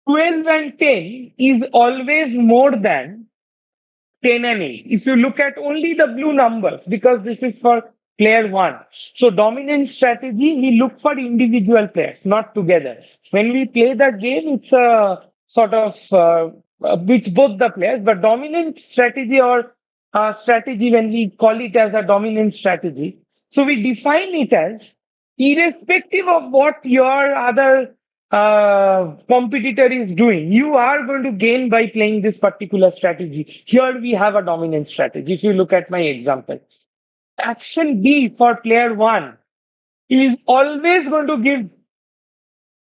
12 and 10 is always more than 10 and 8. If you look at only the blue numbers, because this is for player one. So dominant strategy, we look for individual players, not together. When we play the game, it's a sort of with both the players, but dominant strategy or strategy, when we call it as a dominant strategy, so we define it as irrespective of what your other competitor is doing, you are going to gain by playing this particular strategy. Here we have a dominant strategy. If you look at my example, action B for player one is always going to give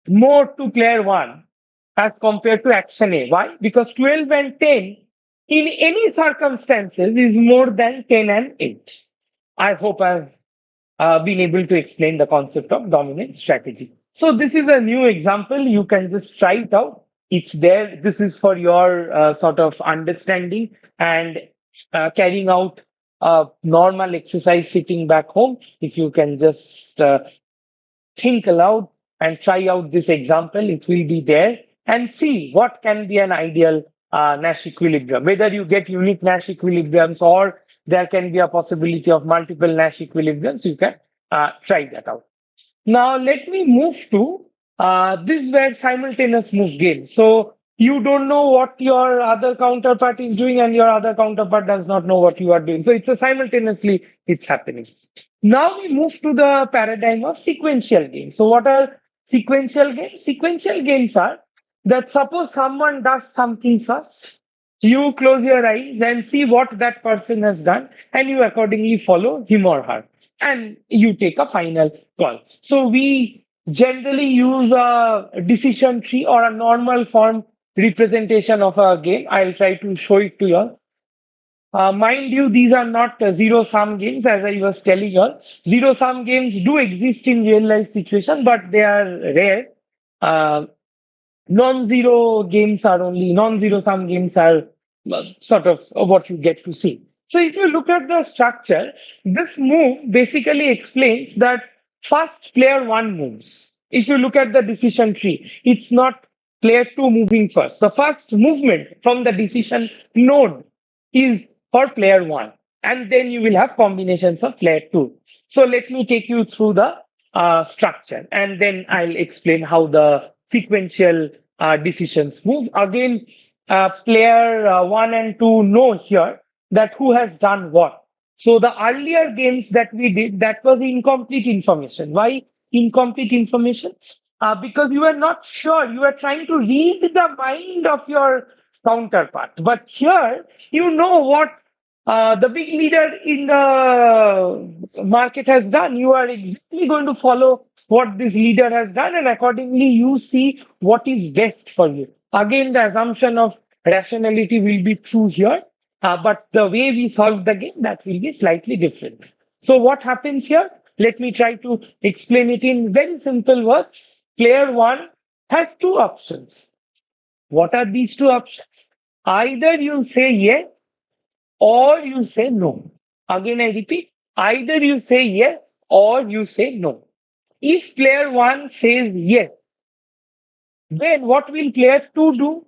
more to player one as compared to action A. Why? Because 12 and 10 in any circumstances is more than 10 and 8. I hope I've been able to explain the concept of dominant strategy. So this is a new example. You can just try it out. It's there. This is for your sort of understanding and carrying out a normal exercise sitting back home. If you can just think aloud and try out this example, it will be there, and see what can be an ideal Nash equilibrium. Whether you get unique Nash equilibriums or there can be a possibility of multiple Nash equilibriums, you can try that out. Now let me move to this where simultaneous move game. So you don't know what your other counterpart is doing, and your other counterpart does not know what you are doing. So it's a simultaneously it's happening. Now we move to the paradigm of sequential games. So what are sequential games? Sequential games are that suppose someone does something first, you close your eyes and see what that person has done, and you accordingly follow him or her, and you take a final call. So we generally use a decision tree or a normal form representation of a game. I'll try to show it to you all. Mind you, these are not zero sum games, as I was telling you all. Zero sum games do exist in real life situation, but they are rare. Uh, non-zero sum games are sort of what you get to see. So if you look at the structure, this move basically explains that first player one moves. If you look at the decision tree, it's not player two moving first. The first movement from the decision node is for player one, and then you will have combinations of player two. So let me take you through the structure, and then I'll explain how the sequential decisions move. Again, player one and two know here that who has done what. So the earlier games that we did, that was incomplete information. Why incomplete information? Because you were not sure. You were trying to read the mind of your counterpart. But here, you know what the big leader in the market has done. You are exactly going to follow what this leader has done, and accordingly, you see what is best for you. Again, the assumption of rationality will be true here, but the way we solve the game, that will be slightly different. So, what happens here? Let me try to explain it in very simple words. Player one has two options. What are these two options? Either you say yes or you say no. Again, I repeat, either you say yes or you say no. If player one says yes, then what will player two do?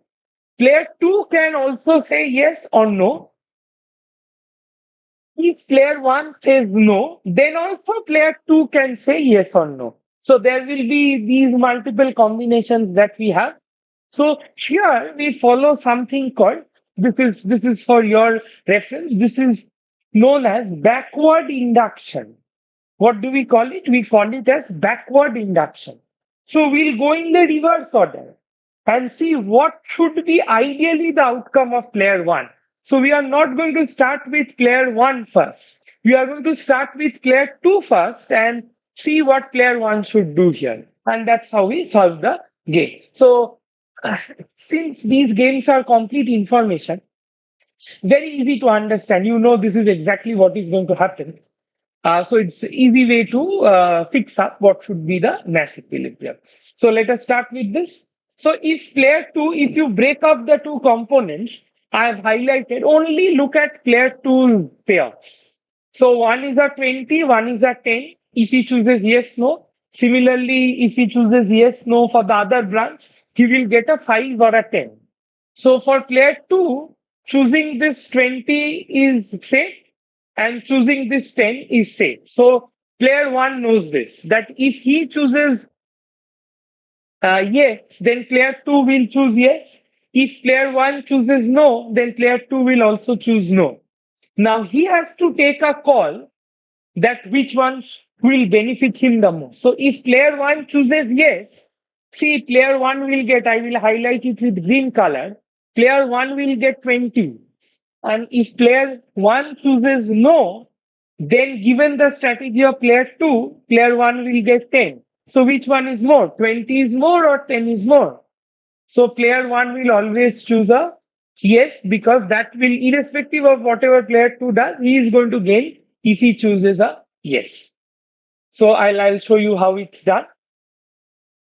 Player two can also say yes or no. If player one says no, then also player two can say yes or no. So there will be these multiple combinations that we have. So here we follow something called, this is for your reference. This is known as backward induction. What do we call it? We call it as backward induction. So we'll go in the reverse order and see what should be ideally the outcome of player one. So we are not going to start with player one first. We are going to start with player two first and see what player one should do here. And that's how we solve the game. So since these games are complete information, very easy to understand. You know this is exactly what is going to happen. So it's easy way to fix up what should be the Nash equilibrium. So let us start with this. So if player two, if you break up the two components, I have highlighted, only look at player two pairs. So one is a 20, one is a 10. If he chooses yes, no. Similarly, if he chooses yes, no for the other branch, he will get a 5 or a 10. So for player two, choosing this 20 is safe and choosing this 10 is safe. So player one knows this, that if he chooses yes, then player two will choose yes. If player one chooses no, then player two will also choose no. Now he has to take a call that which one will benefit him the most. So if player one chooses yes, see player one will get, I will highlight it with green color, player one will get 20. And if player one chooses no, then given the strategy of player two, player one will get 10. So which one is more? 20 is more or 10 is more? So player one will always choose a yes, because that will, irrespective of whatever player two does, he is going to gain if he chooses a yes. So I'll show you how it's done.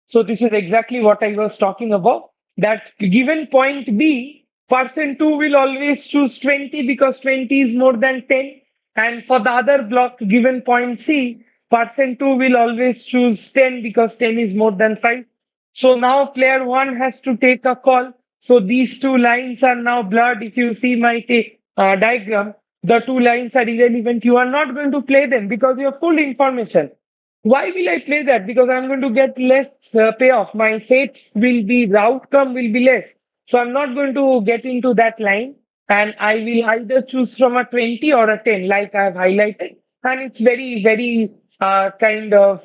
So this is exactly what I was talking about. That given point B, person 2 will always choose 20 because 20 is more than 10. And for the other block, given point C, person 2 will always choose 10 because 10 is more than 5. So now player 1 has to take a call. So these two lines are now blurred. If you see my diagram, the two lines are irrelevant. You are not going to play them because you have full information. Why will I play that? Because I'm going to get less payoff. My fate will be, the outcome will be less. So I'm not going to get into that line. And I will either choose from a 20 or a 10, like I've highlighted. And it's very, very kind of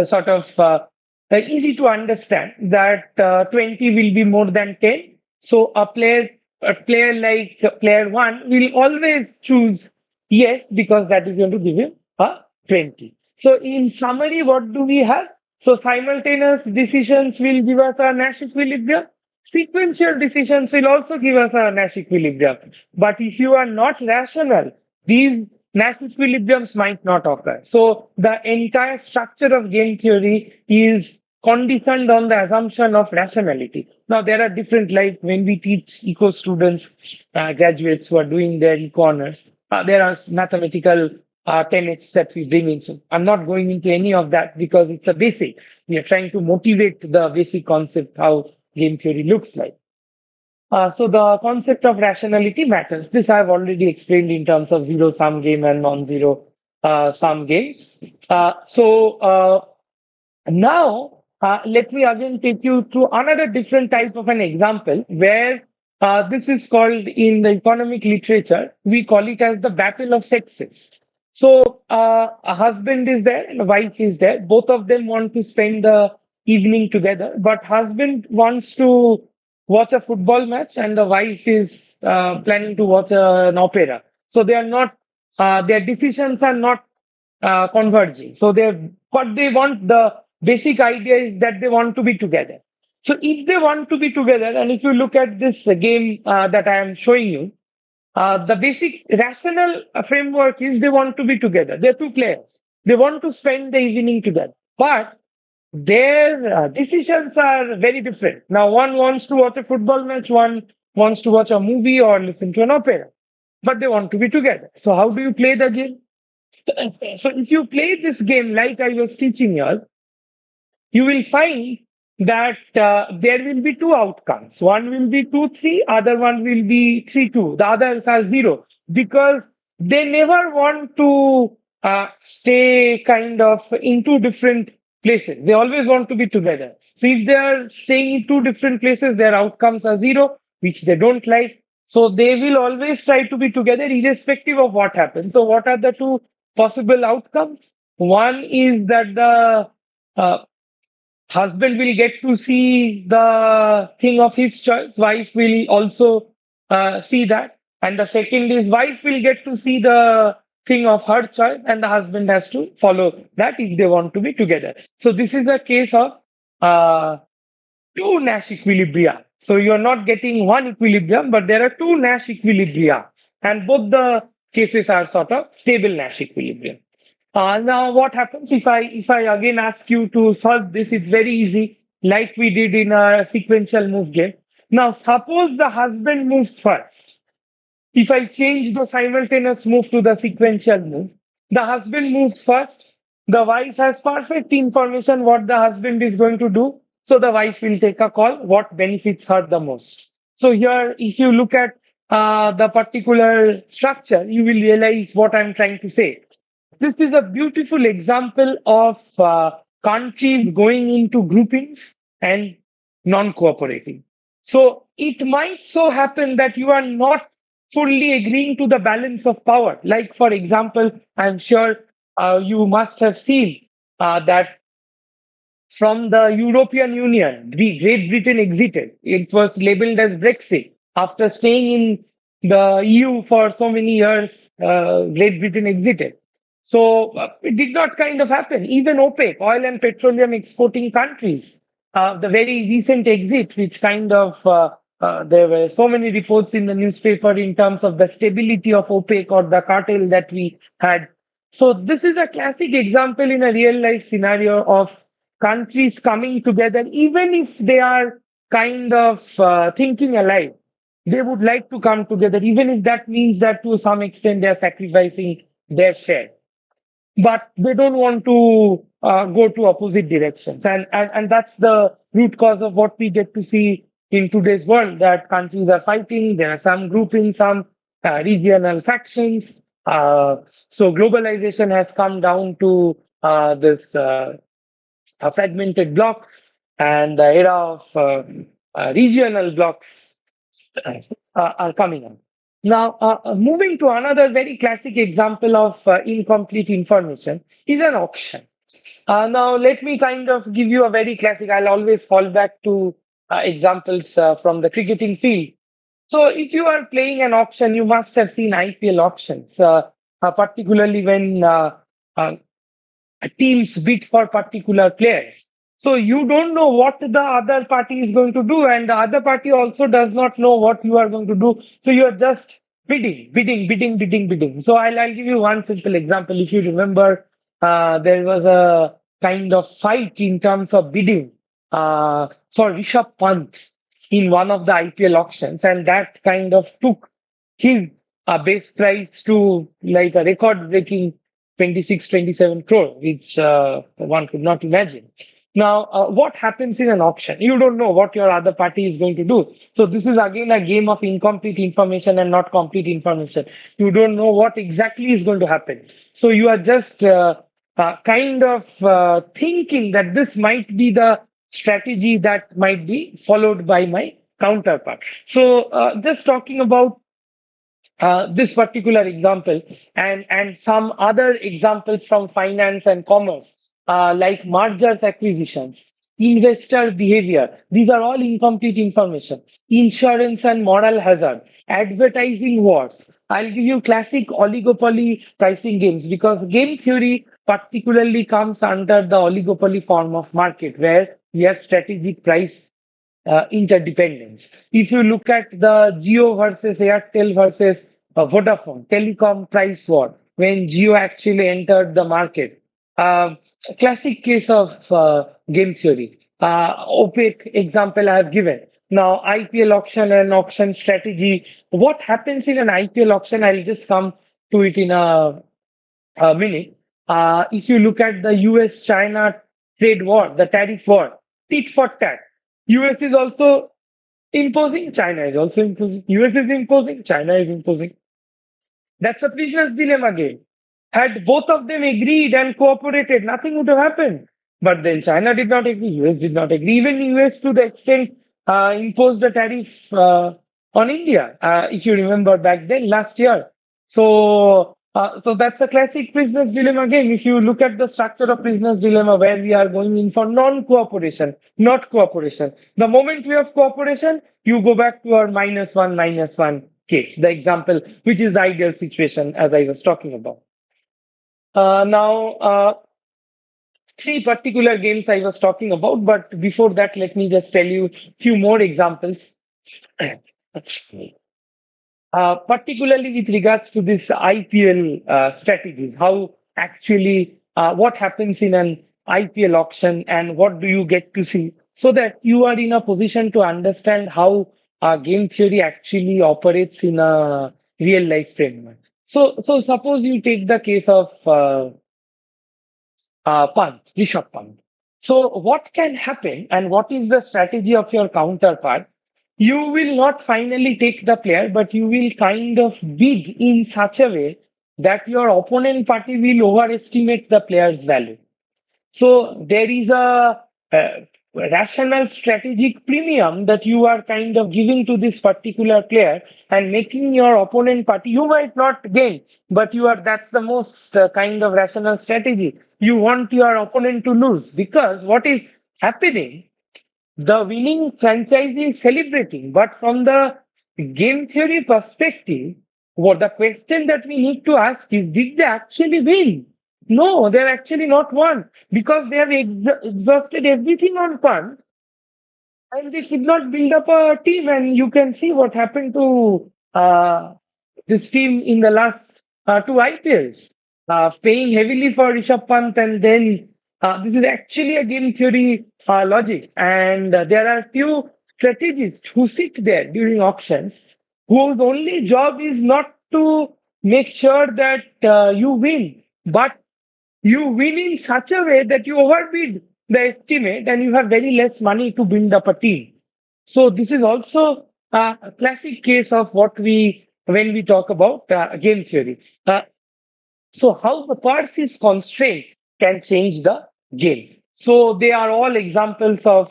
sort of easy to understand that 20 will be more than 10. So a player like player one will always choose yes, because that is going to give him a 20. So in summary, what do we have? So simultaneous decisions will give us a Nash equilibrium. Sequential decisions will also give us a Nash equilibrium. But if you are not rational, these Nash equilibriums might not occur. So the entire structure of game theory is conditioned on the assumption of rationality. Now there are different, like when we teach eco students, graduates who are doing their eco honors, there are mathematical tenets that we bring in. So I'm not going into any of that because it's a basic. We are trying to motivate the basic concept how game theory looks like. So the concept of rationality matters. This I've already explained in terms of zero sum game and non-zero sum games. Now let me again take you to another different type of an example where this is called in the economic literature, we call it as the battle of sexes. So a husband is there and a wife is there. Both of them want to spend the evening together, but husband wants to watch a football match and the wife is planning to watch an opera. So they are not, their decisions are not converging. So they, what they want, the basic idea is that they want to be together. So if they want to be together, and if you look at this game that I am showing you, the basic rational framework is they want to be together. They're two players. They want to spend the evening together. But their decisions are very different. Now, one wants to watch a football match, one wants to watch a movie or listen to an opera, but they want to be together. So, how do you play the game? So, if you play this game like I was teaching you, you will find that there will be two outcomes. One will be 2-3, other one will be 3-2. The others are 0 because they never want to stay kind of in two different places. They always want to be together. So if they are staying in two different places, their outcomes are zero, which they don't like. So they will always try to be together irrespective of what happens. So what are the two possible outcomes? One is that the uh, husband will get to see the thing of his choice. Wife will also see that. And the second is wife will get to see the thing of her choice, and the husband has to follow that if they want to be together. So this is a case of uh, two Nash equilibria. So you're not getting one equilibrium, but there are two Nash equilibria, and both the cases are sort of stable Nash equilibrium. Now, what happens if I again ask you to solve this? It's very easy, like we did in a sequential move game. Now, suppose the husband moves first. If I change the simultaneous move to the sequential move, the husband moves first. The wife has perfect information what the husband is going to do. So the wife will take a call what benefits her the most. So here, if you look at the particular structure, you will realize what I'm trying to say. This is a beautiful example of countries going into groupings and non-cooperating. So it might so happen that you are not fully agreeing to the balance of power. Like, for example, I'm sure you must have seen that from the European Union, Great Britain exited. It was labeled as Brexit. After staying in the EU for so many years, Great Britain exited. So it did not kind of happen. Even OPEC, oil and petroleum exporting countries, the very recent exit, which kind of there were so many reports in the newspaper in terms of the stability of OPEC or the cartel that we had. So this is a classic example in a real life scenario of countries coming together, even if they are kind of thinking alike. They would like to come together, even if that means that to some extent they are sacrificing their share, but they don't want to go to opposite directions. And that's the root cause of what we get to see in today's world, that countries are fighting. There are some groupings, some regional factions. So globalization has come down to this fragmented blocks, and the era of regional blocks are coming up. Now, moving to another very classic example of incomplete information is an auction. Now, let me kind of give you a very classic. I'll always fall back to examples from the cricketing field. So, if you are playing an auction, you must have seen IPL auctions, particularly when teams bid for particular players. So you don't know what the other party is going to do, and the other party also does not know what you are going to do. So you are just bidding, bidding, bidding, bidding, bidding. So I'll give you one simple example. If you remember, there was a kind of fight in terms of bidding for Rishabh Pant in one of the IPL auctions, and that kind of took his base price to like a record-breaking 26, 27 crore, which one could not imagine. Now, what happens in an auction? You don't know what your other party is going to do. So this is again a game of incomplete information and not complete information. You don't know what exactly is going to happen. So you are just kind of thinking that this might be the strategy that might be followed by my counterpart. So just talking about this particular example, and some other examples from finance and commerce, like mergers, acquisitions, investor behavior. These are all incomplete information. Insurance and moral hazard, advertising wars. I'll give you classic oligopoly pricing games, because game theory particularly comes under the oligopoly form of market, where we have strategic price interdependence. If you look at the Geo versus Airtel versus Vodafone telecom price war, when Geo actually entered the market, uh, classic case of game theory. OPEC example I have given. Now, IPL auction and auction strategy. What happens in an IPL auction? I'll just come to it in a minute. If you look at the US China trade war, the tariff war, tit for tat. US is also imposing, China is also imposing. US is imposing, China is imposing. That's a prisoner's dilemma game. Had both of them agreed and cooperated, nothing would have happened. But then China did not agree, US did not agree. Even US to the extent imposed a tariff on India, if you remember back then last year. So that's a classic prisoner's dilemma again. If you look at the structure of prisoner's dilemma, where we are going in for non-cooperation, not cooperation. The moment we have cooperation, you go back to our minus one case, the example, which is the ideal situation as I was talking about. Now, three particular games I was talking about, but before that, let me just tell you a few more examples. Particularly with regards to this IPL strategies, how actually what happens in an IPL auction and what do you get to see, so that you are in a position to understand how game theory actually operates in a real life framework. So suppose you take the case of Rishabh Pant. So, what can happen and what is the strategy of your counterpart? You will not finally take the player, but you will kind of bid in such a way that your opponent party will overestimate the player's value. So there is a rational strategic premium that you are kind of giving to this particular player and making your opponent party. You might not gain, but you are that's the most kind of rational strategy. You want your opponent to lose because what is happening, the winning franchise is celebrating. But from the game theory perspective, what the question that we need to ask is, did they actually win? No, they're actually not won because they have exhausted everything on punt and they should not build up a team. And you can see what happened to this team in the last two IPLs, paying heavily for Rishabh Pant, and then this is actually a game theory logic. And there are few strategists who sit there during auctions whose only job is not to make sure that you win, but you win in such a way that you overbid the estimate and you have very less money to build up a team. So this is also a classic case of what we when we talk about game theory. So how the purse constraint can change the game. So they are all examples of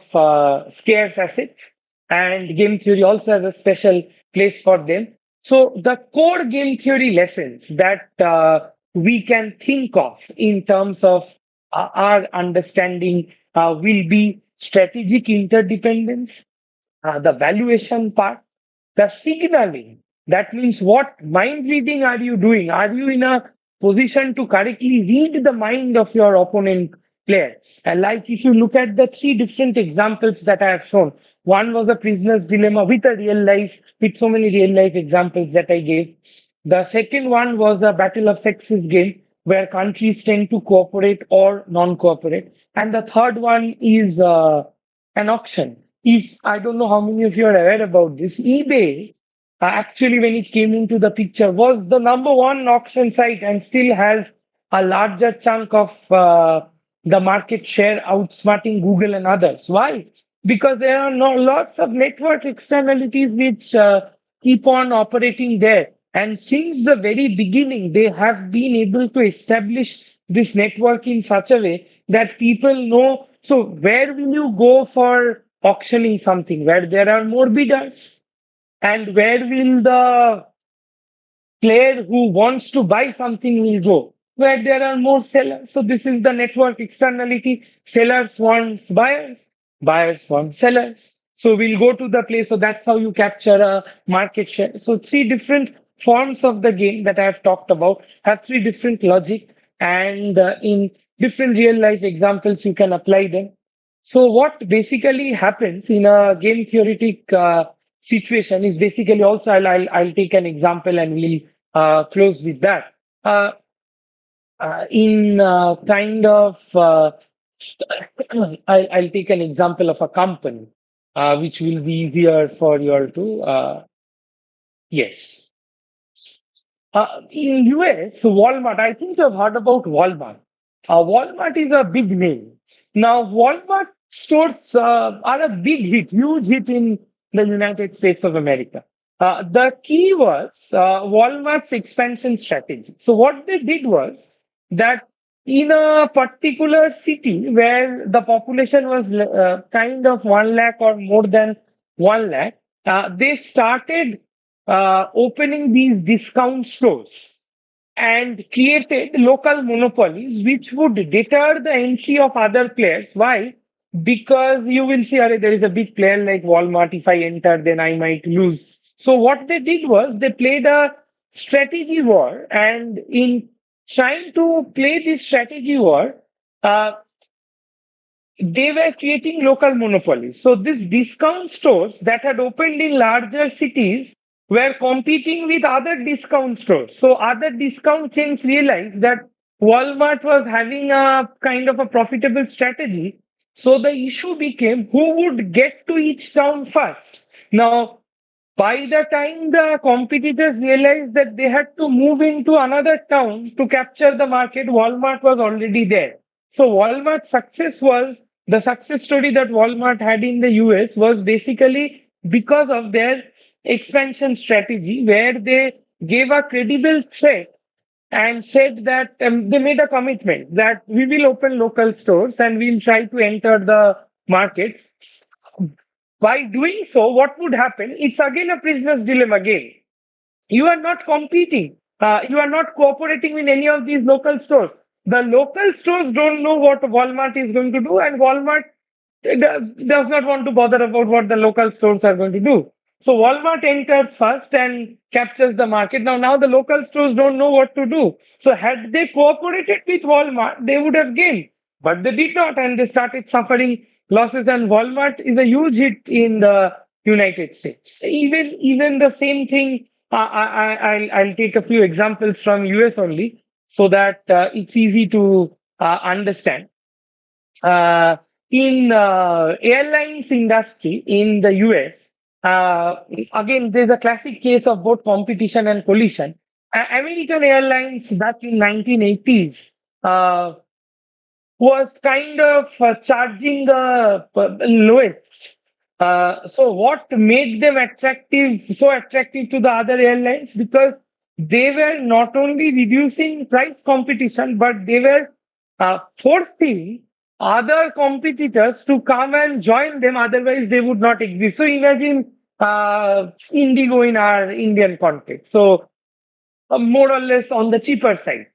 scarce assets, and game theory also has a special place for them. So the core game theory lessons that we can think of in terms of our understanding will be strategic interdependence, the valuation part, the signaling. That means what mind reading are you doing? Are you in a position to correctly read the mind of your opponent player? And like if you look at the three different examples that I have shown, one was a prisoner's dilemma with a real life, with so many real life examples that I gave. The second one was a battle of sexes game where countries tend to cooperate or non-cooperate. And the third one is an auction. If I don't know how many of you are aware about this, eBay actually, when it came into the picture, was the number one auction site and still has a larger chunk of the market share, outsmarting Google and others. Why? Because there are no lots of network externalities which keep on operating there. And since the very beginning, they have been able to establish this network in such a way that people know. So, where will you go for auctioning something? Where there are more bidders? And where will the player who wants to buy something will go? Where there are more sellers. So this is the network externality. Sellers want buyers, buyers want sellers. So we'll go to the place. So that's how you capture a market share. So three different forms of the game that I have talked about have three different logic, and in different real life examples you can apply them. So what basically happens in a game theoretic situation is basically also I'll take an example and we'll close with that. Uh, in kind of I'll take an example of a company which will be here for you all to yes. In US, Walmart, I think you've heard about Walmart. Walmart is a big name. Now, Walmart stores are a big hit, huge hit in the United States of America. The key was Walmart's expansion strategy. So what they did was that in a particular city where the population was kind of 1 lakh or more than 1 lakh, they started opening these discount stores and created local monopolies which would deter the entry of other players. Why? Because you will see, "Arey, there is a big player like Walmart. If I enter, then I might lose." So what they did was they played a strategy war, and in trying to play this strategy war, uh, they were creating local monopolies. So these discount stores that had opened in larger cities were competing with other discount stores. So other discount chains realized that Walmart was having a kind of a profitable strategy. So the issue became who would get to each town first. Now, by the time the competitors realized that they had to move into another town to capture the market, Walmart was already there. So Walmart's success was the success story that Walmart had in the US was basically because of their expansion strategy, where they gave a credible threat and said that they made a commitment that we will open local stores and we'll try to enter the market. By doing so, what would happen? It's again a prisoner's dilemma game. You are not competing. You are not cooperating with any of these local stores. The local stores don't know what Walmart is going to do, and Walmart does not want to bother about what the local stores are going to do. So Walmart enters first and captures the market. Now the local stores don't know what to do. So had they cooperated with Walmart, they would have gained, but they did not, and they started suffering losses. And Walmart is a huge hit in the United States. Even the same thing. I'll take a few examples from US only so that it's easy to understand. uh, in airlines industry in the US, again, there's a classic case of both competition and collision. American Airlines back in 1980s was kind of charging the lowest. So what made them so attractive to the other airlines? Because they were not only reducing price competition, but they were forcing other competitors to come and join them. Otherwise, they would not exist. So imagine Indigo in our Indian context. So more or less on the cheaper side.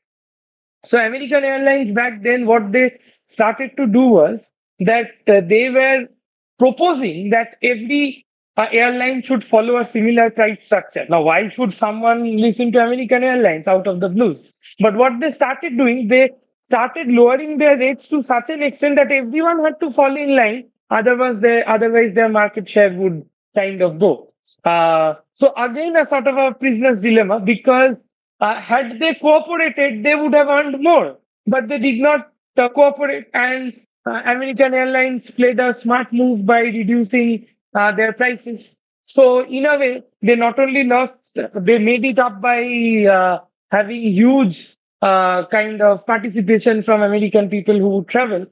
So American Airlines back then, what they started to do was that they were proposing that every airline should follow a similar price structure. Now, why should someone listen to American Airlines out of the blues? But what they started doing, they started lowering their rates to such an extent that everyone had to fall in line. Otherwise their market share would kind of go. So again, a sort of a prisoner's dilemma, because had they cooperated, they would have earned more, but they did not cooperate. And American Airlines played a smart move by reducing their prices. So, in a way, they not only lost, they made it up by having huge kind of participation from American people who would travel,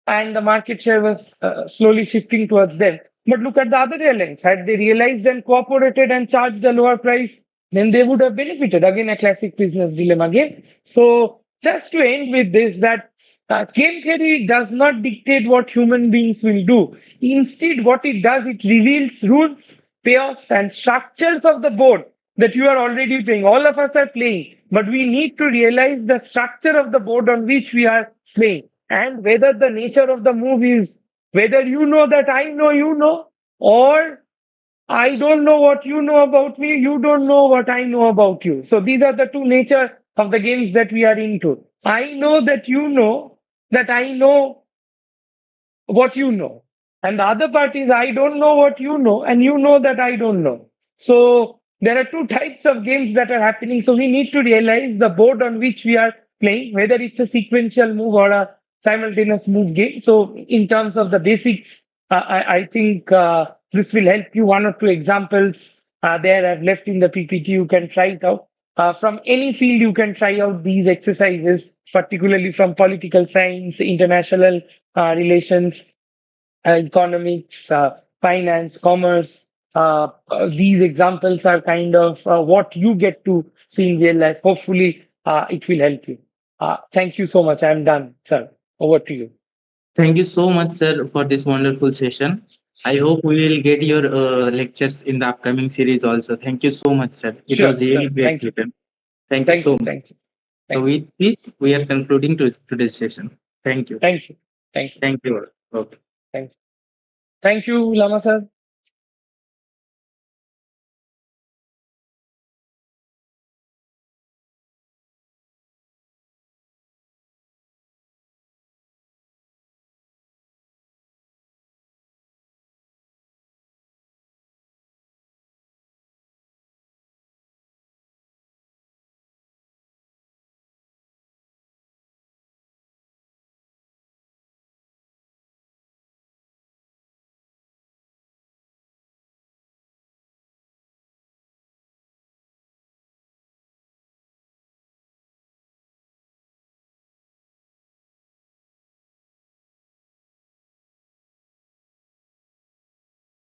and the market share was slowly shifting towards them. But look at the other airlines. Had they realized and cooperated and charged a lower price, then they would have benefited. Again, a classic business dilemma game. So, just to end with this, that game theory does not dictate what human beings will do. Instead, what it does, it reveals rules, payoffs, and structures of the board that you are already playing. All of us are playing, but we need to realize the structure of the board on which we are playing, and whether the nature of the move is whether you know that I know you know, or I don't know what you know about me, you don't know what I know about you. So these are the two nature of the games that we are into. I know that you know that I know what you know. And the other part is I don't know what you know, and you know that I don't know. So there are two types of games that are happening. So we need to realize the board on which we are playing, whether it's a sequential move or a simultaneous move game. So in terms of the basics, I think this will help you. One or two examples there I've left in the PPT. You can try it out. From any field, you can try out these exercises, particularly from political science, international relations, economics, finance, commerce. These examples are kind of what you get to see in real life. Hopefully, it will help you. Thank you so much. I'm done, sir. Over to you. Thank you so much, sir, for this wonderful session. I hope we will get your lectures in the upcoming series also. Thank you so much, sir. It Sure, was sure. really great Thank you. written. Thank you Thank so you. much. Thank you. So Thank you. with this, we are concluding today's session. Thank you. Thank you. Thank you. Thank you. Okay. Thank you. Thank you, Lama sir.